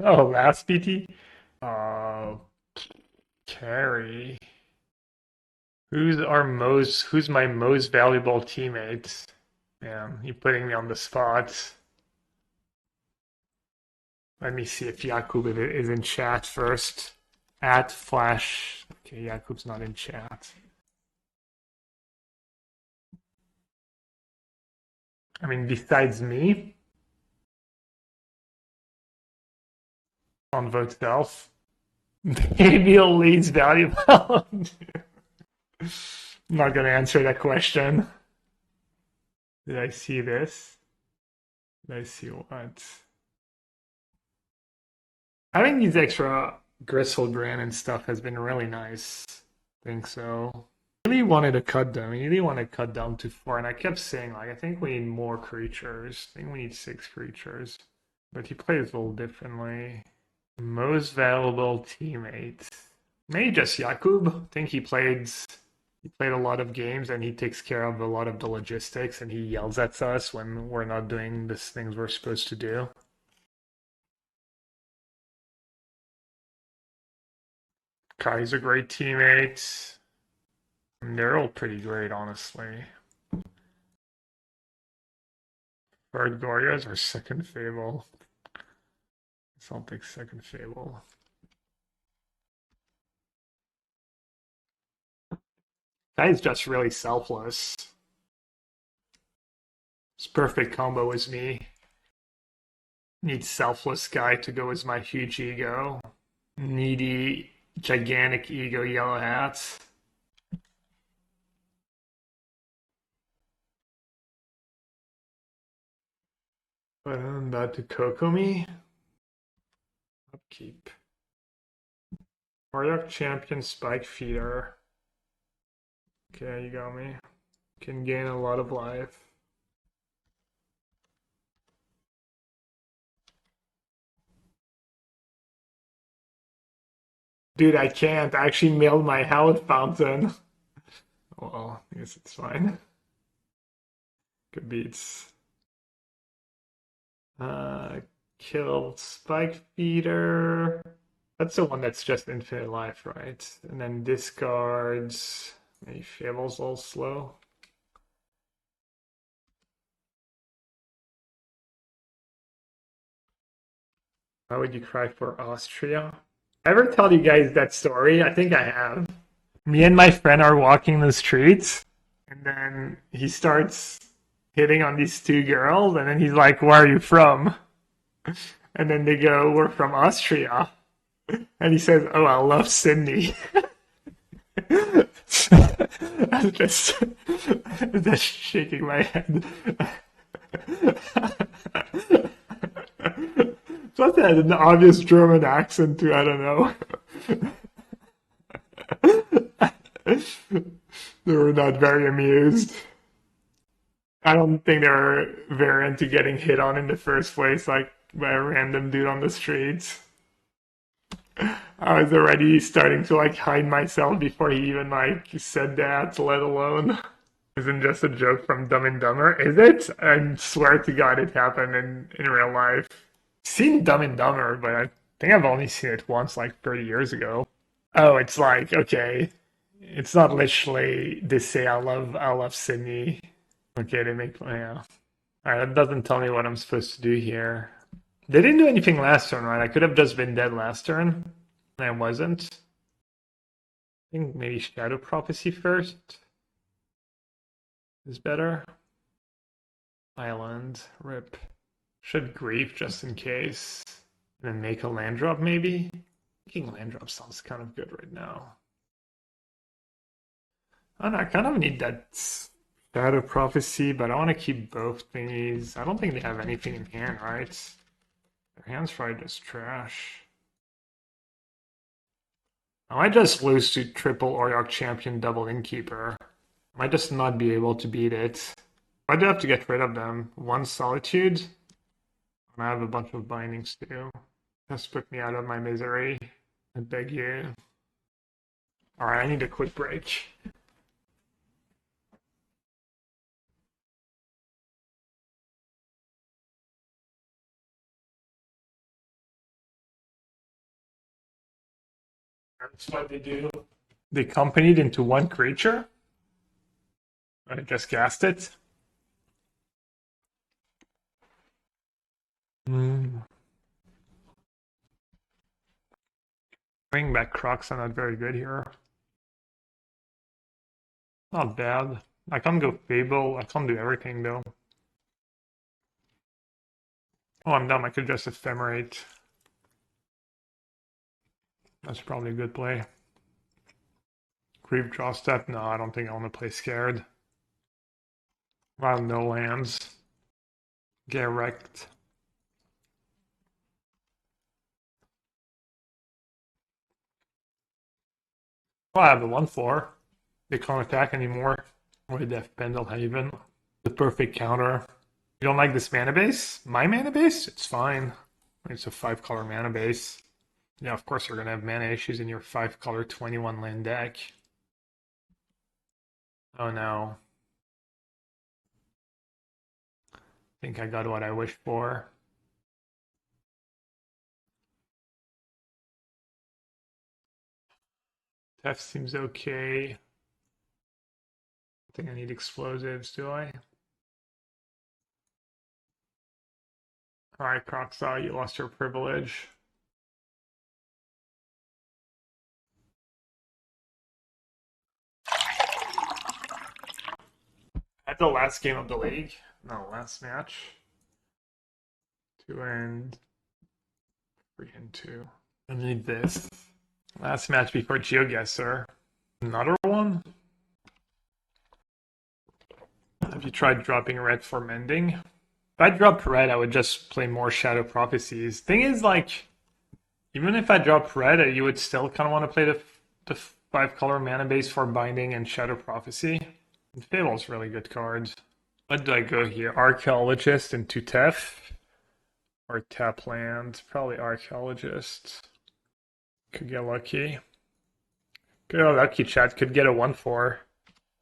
S1: Oh, last PT? Carry. Who's my most valuable teammate? Man, you're putting me on the spot. Let me see if Jakub is in chat first. At Flash. Okay, Jakub's not in chat. I mean, besides me, on vote self, Gabriel leads valuable. I'm not gonna answer that question. Did I see this? Did I see what? Having these extra Gristle Grand and stuff has been really nice. I think so. I really wanted to cut them. I really want to cut down to 4, and I kept saying, like, I think we need more creatures. I think we need 6 creatures. But he plays a little differently. Most valuable teammate. Maybe just Jakub. I think he played a lot of games and he takes care of a lot of the logistics and he yells at us when we're not doing the things we're supposed to do. Kai's a great teammate. And they're all pretty great, honestly. Third Goryo is our second Fable. I'll take second Fable. Guy's just really selfless. It's perfect combo with me. Need selfless guy to go with my huge ego. Needy, gigantic ego yellow hats. But I'm about to Kokomi. Upkeep. Warlock Champion Spike Feeder. Okay, you got me. Can gain a lot of life. Dude, I can't. I actually mailed my Hallowed Fountain. Well, I guess it's fine. Good beats. Killed Spike Feeder. That's the one that's just infinite life, right? And then discards. Maybe Fable's a little slow. Why would you cry for Austria? Ever tell you guys that story? I think I have. Me and my friend are walking the streets, and then he starts hitting on these two girls, and then he's like, "Where are you from?" And then they go, "We're from Austria." And he says, "Oh, I love Sydney." I'm just shaking my head. Plus, it had an obvious German accent too. I don't know. They were not very amused. I don't think they were very into getting hit on in the first place, like by a random dude on the streets. I was already starting to like hide myself before he even like said that, let alone. Isn't just a joke from Dumb and Dumber, is it? I swear to God it happened in real life. Seen Dumb and Dumber, but I think I've only seen it once, like 30 years ago. Oh, it's like, okay. It's not literally they say I love Sydney. Okay, they make, yeah. Alright, that doesn't tell me what I'm supposed to do here. They didn't do anything last turn, right? I could have just been dead last turn. And I wasn't. I think maybe Shadow Prophecy first is better. Island, rip. Should grief just in case. And then make a land drop maybe? Making land drop sounds kind of good right now. I don't know, I kind of need that Shadow Prophecy, but I want to keep both thingies. I don't think they have anything in hand, right? Their hand's probably just trash. I might just lose to triple Orioc Champion double Innkeeper. I might just not be able to beat it. I do have to get rid of them. One Solitude. And I have a bunch of bindings too. Just put me out of my misery. I beg you. Alright, I need a quick break. That's what they do. They accompanied into one creature. I just cast it. Bring back Kroxa, not very good here. Not bad. I can't go Fable. I can't do everything though. Oh, I'm dumb. I could just Ephemerate. That's probably a good play. Grief draw step? No, I don't think I want to play scared. I have no lands. Get wrecked. Well, I have the 1/4. They can't attack anymore. With Death Pendle Haven. The perfect counter. You don't like this mana base? My mana base? It's fine. It's a 5-color mana base. Yeah, of course you're gonna have mana issues in your 5-color 21 land deck. Oh no. I think I got what I wished for. Tef seems okay. I think I need explosives, do I? Alright, Kroxa, you lost your privilege. At the last game of the league, no, last match. 2 and 3 and 2. I need this. Last match before GeoGuessr. Another one? Have you tried dropping red for mending? If I dropped red, I would just play more Shadow Prophecies. Thing is, like, even if I dropped red, you would still kind of want to play the 5-color mana base for Binding and Shadow Prophecy. And Fable's really good cards. What do I go here? Archaeologist into Tef? Or tap land? Probably Archaeologist. Could get lucky. Could get lucky, chat. Could get a 1/4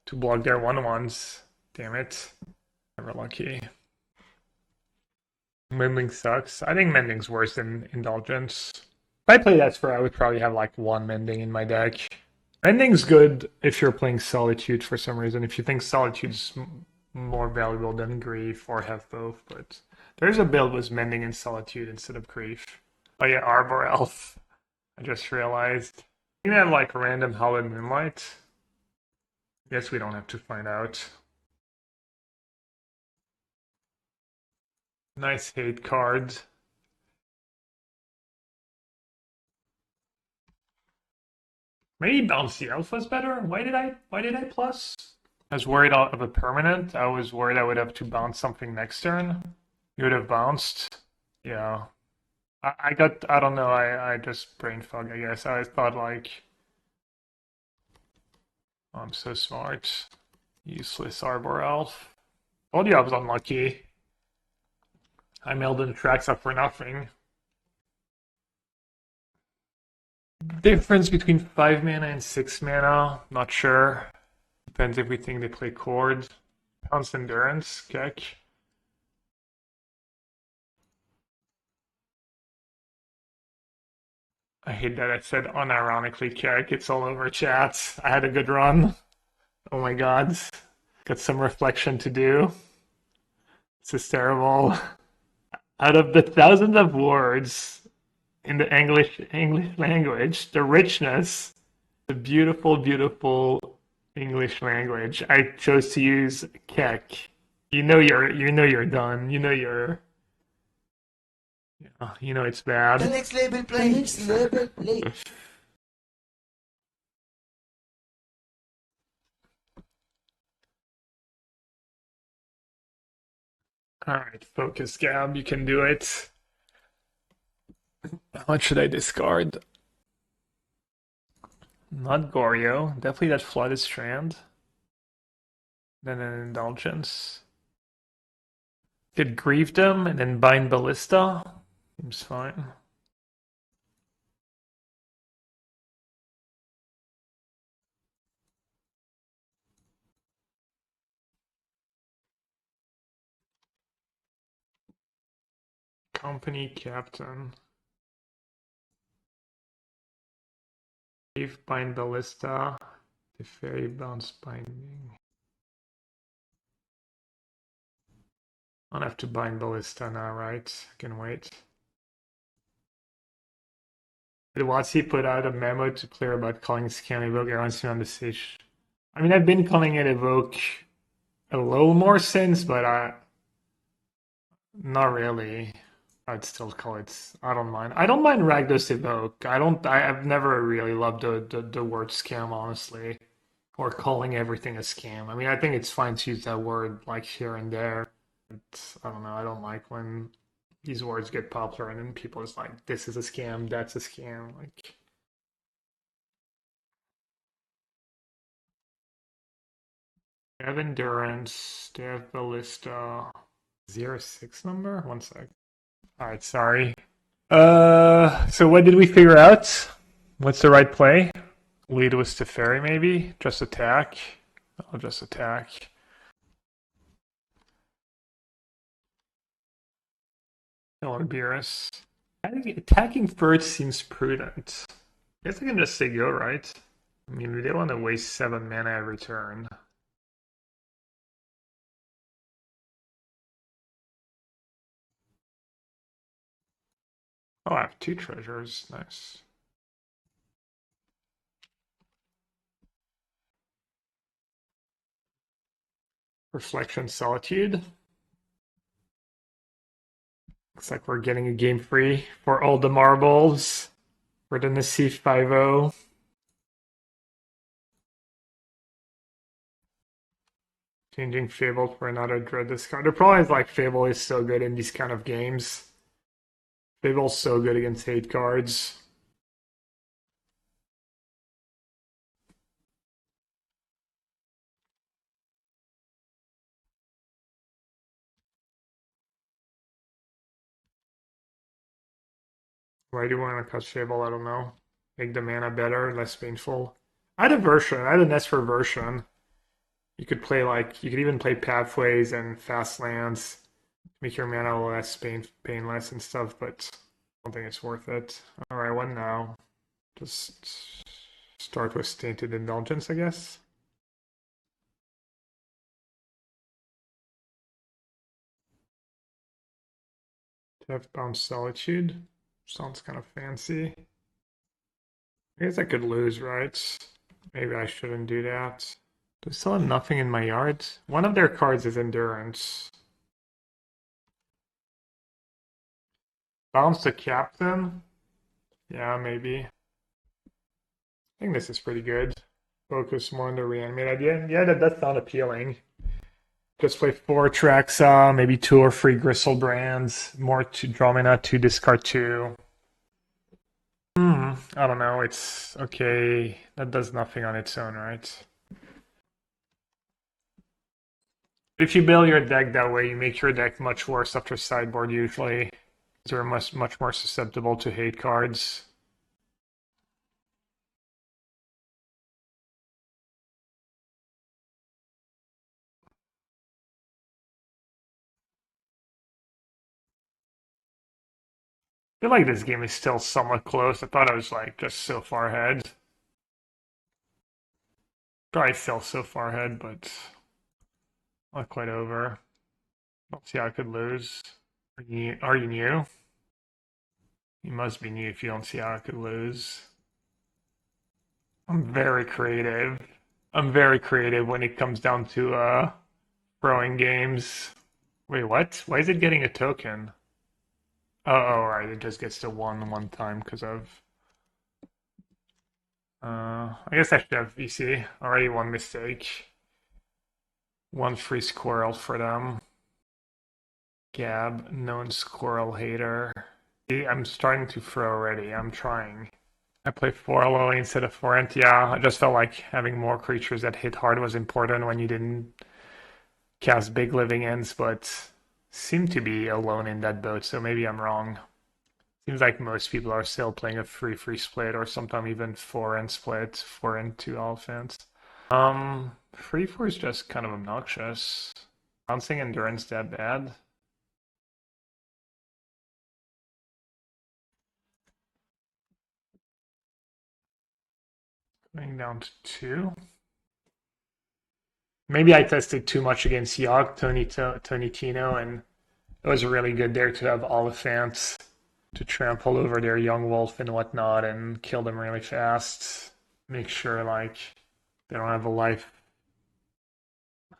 S1: to block their 1/1s. Damn it. Never lucky. Mending sucks. I think Mending's worse than Indulgence. If I played Spara, I would probably have like 1 Mending in my deck. Mending's good if you're playing Solitude for some reason. If you think Solitude's more valuable than Grief or have both, but there's a build with Mending and Solitude instead of Grief. Oh yeah, Arbor Elf. I just realized. You can have like random Hallowed Moonlight. Guess we don't have to find out. Nice hate card. Maybe Bounce the Elf was better. Why did I plus? I was worried of a permanent. I was worried I would have to bounce something next turn. You would have bounced. Yeah. I don't know, I just brain fog, I guess. I thought like, oh, I'm so smart. Useless Arbor Elf. Told you I was unlucky. I mailed in Atraxa for nothing. Difference between 5 mana and 6 mana, not sure. Depends if we think they play Chord. Pounce Endurance, Keck. I hate that I said unironically Keck. It's all over chat. I had a good run. Oh my god. Got some reflection to do. This is terrible. Out of the thousands of words in the English language, the richness, the beautiful, beautiful English language, I chose to use Keck. You know you're done. You know it's bad.
S7: The next label, please. Label, please.
S1: Alright, focus, Gab. You can do it. How much should I discard? Not Goryo. Definitely that Flooded Strand. Then an Indulgence. Could Grieve them and then bind Ballista. Seems fine. Company Captain. Grieve, bind Ballista. Teferi, bounce binding. I don't have to bind Ballista now, right? I can wait. Did Watsy put out a memo to player about calling Scam Evoke everyone's on the stage? I mean, I've been calling it Evoke a little more since, but not really. I'd still call it. I don't mind. I don't mind Rakdos Evoke. I've never really loved the word scam, honestly, or calling everything a scam. I mean, I think it's fine to use that word like here and there. But I don't know. I don't like when these words get popular and then people is like, "This is a scam. That's a scam." Like, they have endurance. They have ballista. 0-6 number. 1 sec. All right, sorry. So what did we figure out? What's the right play? Lead with Teferi, maybe? Just attack? I'll just attack. Hello, Beerus. Attacking first seems prudent. I guess I can just say go, right? I mean, we don't want to waste 7 mana every turn. Oh, I have 2 treasures. Nice. Reflection, Solitude. Looks like we're getting a game free for all the marbles for the Nassif 5-0. Changing Fable for another Dread discard. The problem is like Fable is so good in these kind of games. Fable's so good against hate cards. Why do you want to cast Fable? I don't know. Make the mana better, less painful. I had a version. I had an Esper version. You could play like, you could even play Pathways and Fast Lands. Make your mana less painless and stuff, but I don't think it's worth it. Alright, what now? Just start with Tainted Indulgence, I guess. Deathbound Solitude. Sounds kind of fancy. I guess I could lose, right? Maybe I shouldn't do that. Do I still have nothing in my yard? One of their cards is Endurance. Bounce the Captain? Yeah, maybe. I think this is pretty good. Focus more on the reanimate idea. Yeah, that does sound appealing. Just play 4 Atraxa, maybe 2 or 3 Gristlebrand's, more to draw mana, 2 discard 2. I don't know, it's okay. That does nothing on its own, right? If you build your deck that way, you make your deck much worse after sideboard usually. They're much more susceptible to hate cards. I feel like this game is still somewhat close. I thought I was like just so far ahead. Probably still so far ahead, but not quite over. Don't see how I could lose. Are you new? You must be new if you don't see how I could lose. I'm very creative. I'm very creative when it comes down to throwing games. Wait, what? Why is it getting a token? Oh, right, it just gets to one time because of... I guess I should have VC. Already one mistake. 1 free squirrel for them. Gab, known squirrel hater. See, I'm starting to throw already. I'm trying. I play 4 Lily instead of 4 Ent. Yeah, I just felt like having more creatures that hit hard was important when you didn't cast big living ends, but seem to be alone in that boat, so maybe I'm wrong. Seems like most people are still playing a 3-3 split, or sometimes even 4 Ent split, 4 Ent 2 elephants. 3-4 is just kind of obnoxious. Bouncing Endurance that bad? Going down to 2. Maybe I tested too much against Yogg, Tony Tino, and it was really good there to have Oliphants to trample over their young wolf and whatnot and kill them really fast. Make sure like they don't have a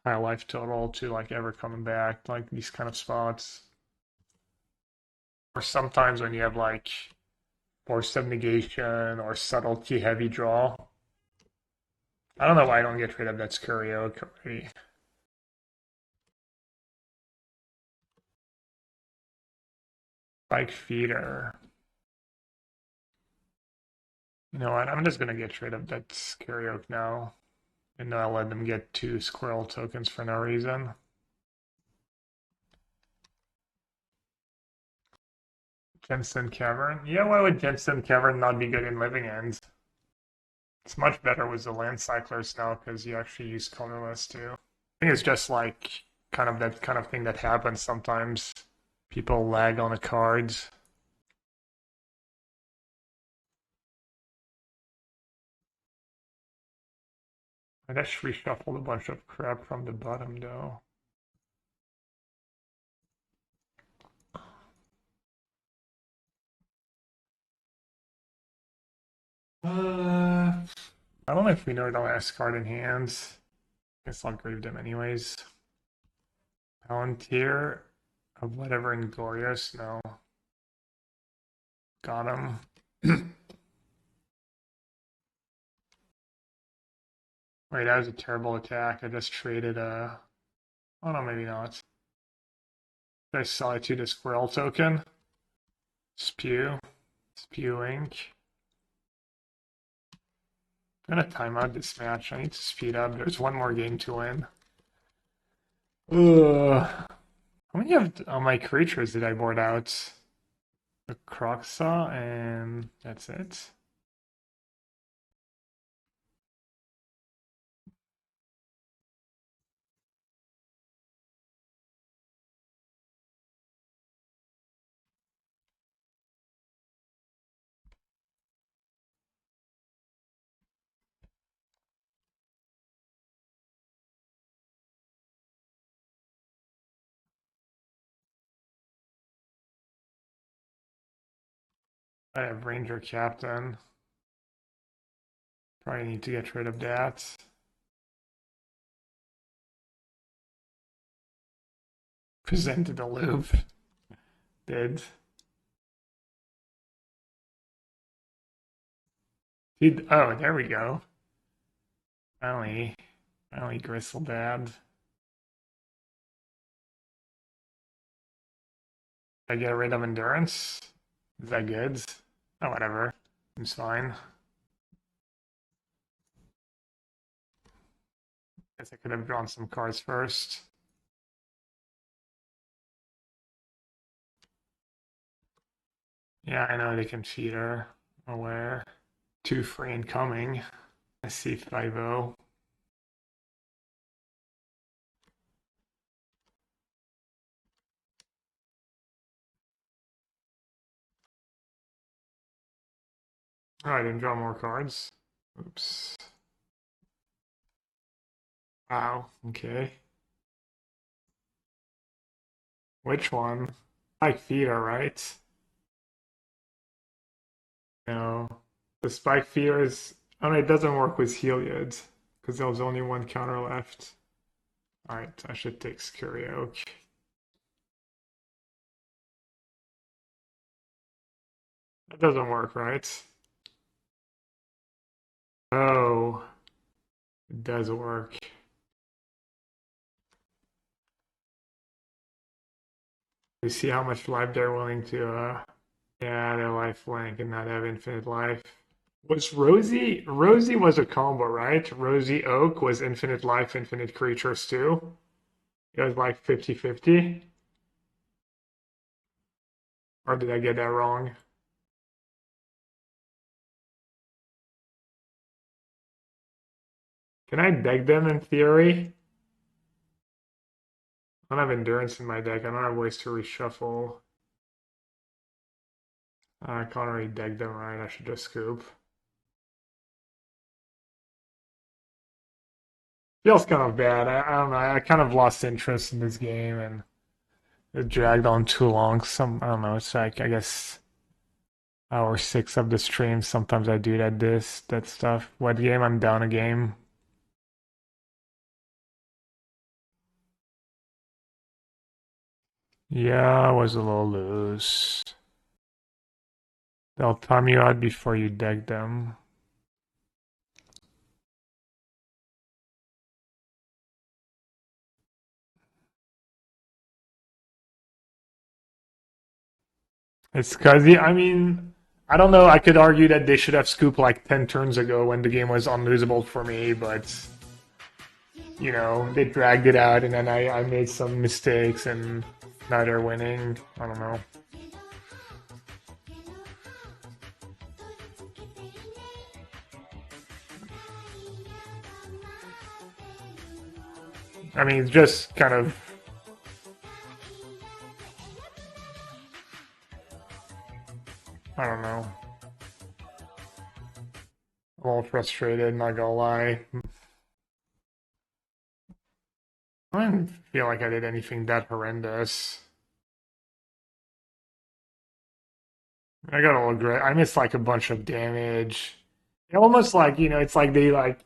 S1: high life total to like ever coming back, like these kind of spots. Or sometimes when you have like Force of Negation or Subtlety heavy draw. I don't know why I don't get rid of that Goryo already. Spike Feeder. You know what? I'm just gonna get rid of that Goryo now. And I'll let them get 2 squirrel tokens for no reason. Gemstone Cavern. Yeah, why would Gemstone Cavern not be good in Living End? It's much better with the Land Cyclers now because you actually use colorless too. I think it's just like kind of that kind of thing that happens sometimes. People lag on a card. I just reshuffled a bunch of crap from the bottom though. I don't know if we know the last card in hand. Guess I'll grave them anyways. Palantir of whatever in Glorious, no. Got him. Wait, that was a terrible attack. I just traded a... Oh no, maybe not. Did I Solitude a Squirrel token? Spew. Spewing. I'm gonna time out this match. I need to speed up. There's one more game to win. Ugh. How many of my creatures did I board out? The Kroxa and that's it. I have Ranger Captain. Probably need to get rid of that. Presented a loop. Did. Oh, there we go. Finally Gristle Dad. I get rid of Endurance? Is that good? Oh, whatever. It's fine. Guess I could have drawn some cards first. Yeah, I know they can feed her. Aware. 2 free incoming. I see 5-0. Oh, I didn't draw more cards. Oops. Wow, okay. Which one? Spike Feeder, right? No. The Spike Feeder is... Oh, no, it doesn't work with Heliod, because there was only one counter left. Alright, I should take Scurry Oak. That doesn't work, right? Oh. It does work. You see how much life they're willing to, yeah, their life link and not have infinite life. Was Rosie was a combo, right? Rosie Oak was infinite life, infinite creatures too. It was like 50-50. Or did I get that wrong? Can I deck them in theory? I don't have endurance in my deck. I don't have ways to reshuffle. I can't really deck them right. I should just scoop. Feels kind of bad. I don't know. I kind of lost interest in this game and it dragged on too long. I don't know. It's like, I guess, hour 6 of the stream. Sometimes I do that stuff. What game? I'm down a game. Yeah, I was a little loose. They'll time you out before you deck them. It's because, I mean, I don't know. I could argue that they should have scooped like 10 turns ago when the game was unlosable for me, but, you know, they dragged it out and then I made some mistakes and now they're winning. I don't know. I mean, it's just kind of... I don't know. I'm a little frustrated, not gonna lie. I didn't feel like I did anything that horrendous. I got a little great. I missed like a bunch of damage. Almost like, you know, it's like they like...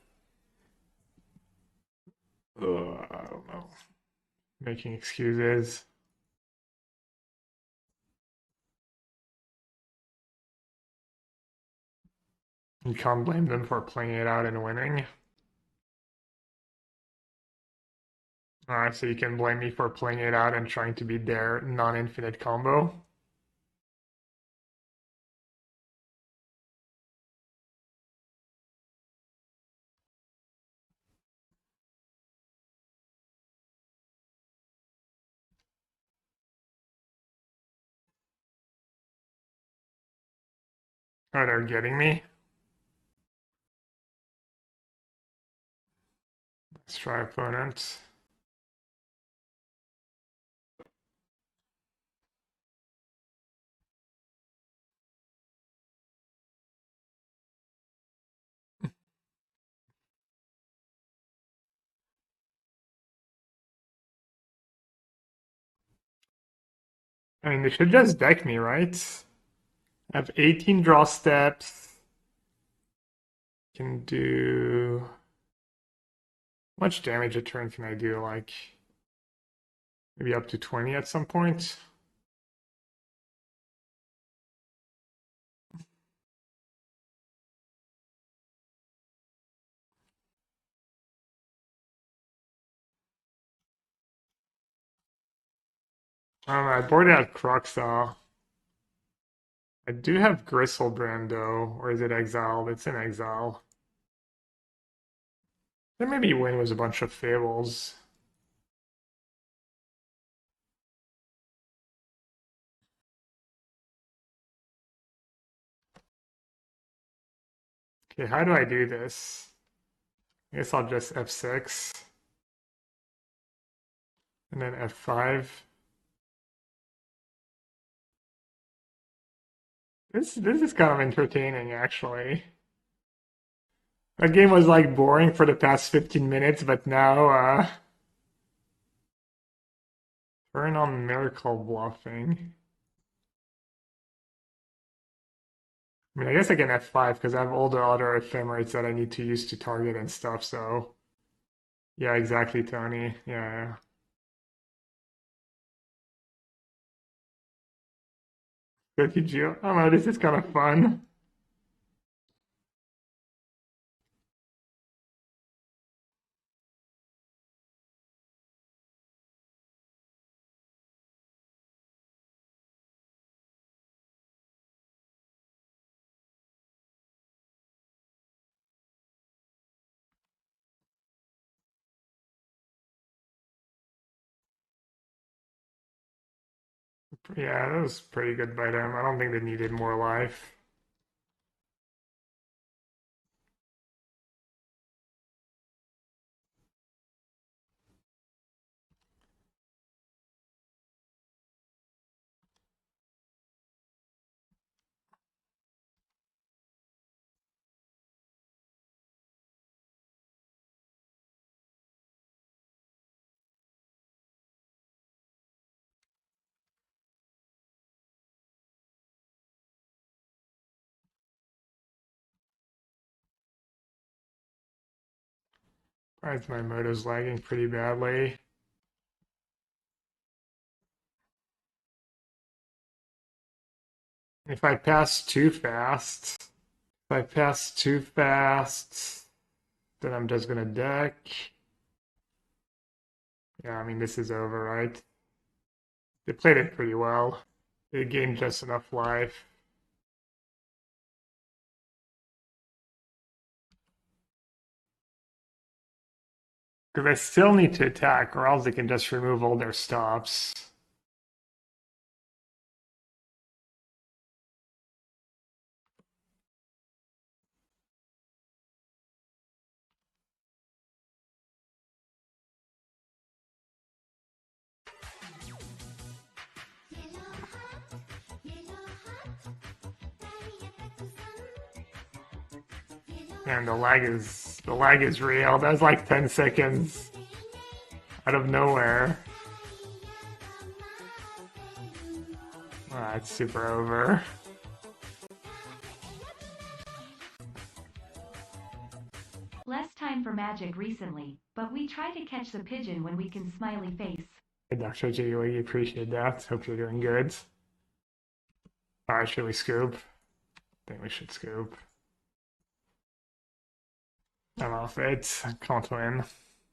S1: I don't know. Making excuses. You can't blame them for playing it out and winning. Alright, so you can blame me for playing it out and trying to beat their non-infinite combo. Oh, they're getting me? Let's try opponent. I mean, they should just deck me, right? I have 18 draw steps. Can do... How much damage a turn can I do? Like, maybe up to 20 at some point? I boarded out Kroxa. I do have Gristlebrand though, or is it exiled? It's in exile. Then maybe win was a bunch of fables. Okay, how do I do this? I guess I'll just F6. And then F5. This is kind of entertaining, actually. That game was like boring for the past 15 minutes, but now turn on Miracle Bluffing. I mean, I guess I can F5 because I have all the other ephemerates that I need to use to target and stuff, so... Yeah, exactly, Tony. Yeah. MTGO. I don't know, this is kind of fun. Yeah, that was pretty good by them. I don't think they needed more life. Surprised my moto's lagging pretty badly. If I pass too fast, then I'm just gonna deck. Yeah, I mean, this is over, right? They played it pretty well. They gained just enough life. Because I still need to attack, or else they can just remove all their stops. And the lag is real. That's like 10 seconds out of nowhere. Ah, it's super over.
S2: Less time for magic recently, but we try to catch the pigeon when we can. Smiley face.
S1: Hey, Dr. G, we appreciate that. Hope you're doing good. Alright, should we scoop? I think we should scoop. I'm off it. Can't win.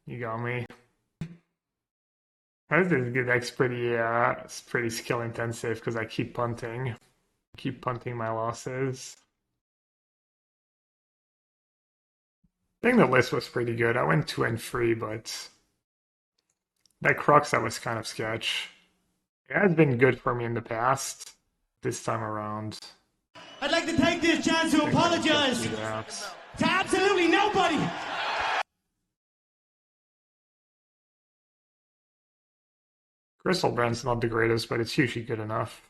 S1: You got me. I think this deck's pretty skill intensive because I keep punting. Keep punting my losses. I think the list was pretty good. I went 2 and 3, but that Kroxa was kind of sketch. It has been good for me in the past. This time around,
S9: I'd like to take this chance to apologize to absolutely nobody.
S1: Crystal Brand's not the greatest, but it's usually good enough.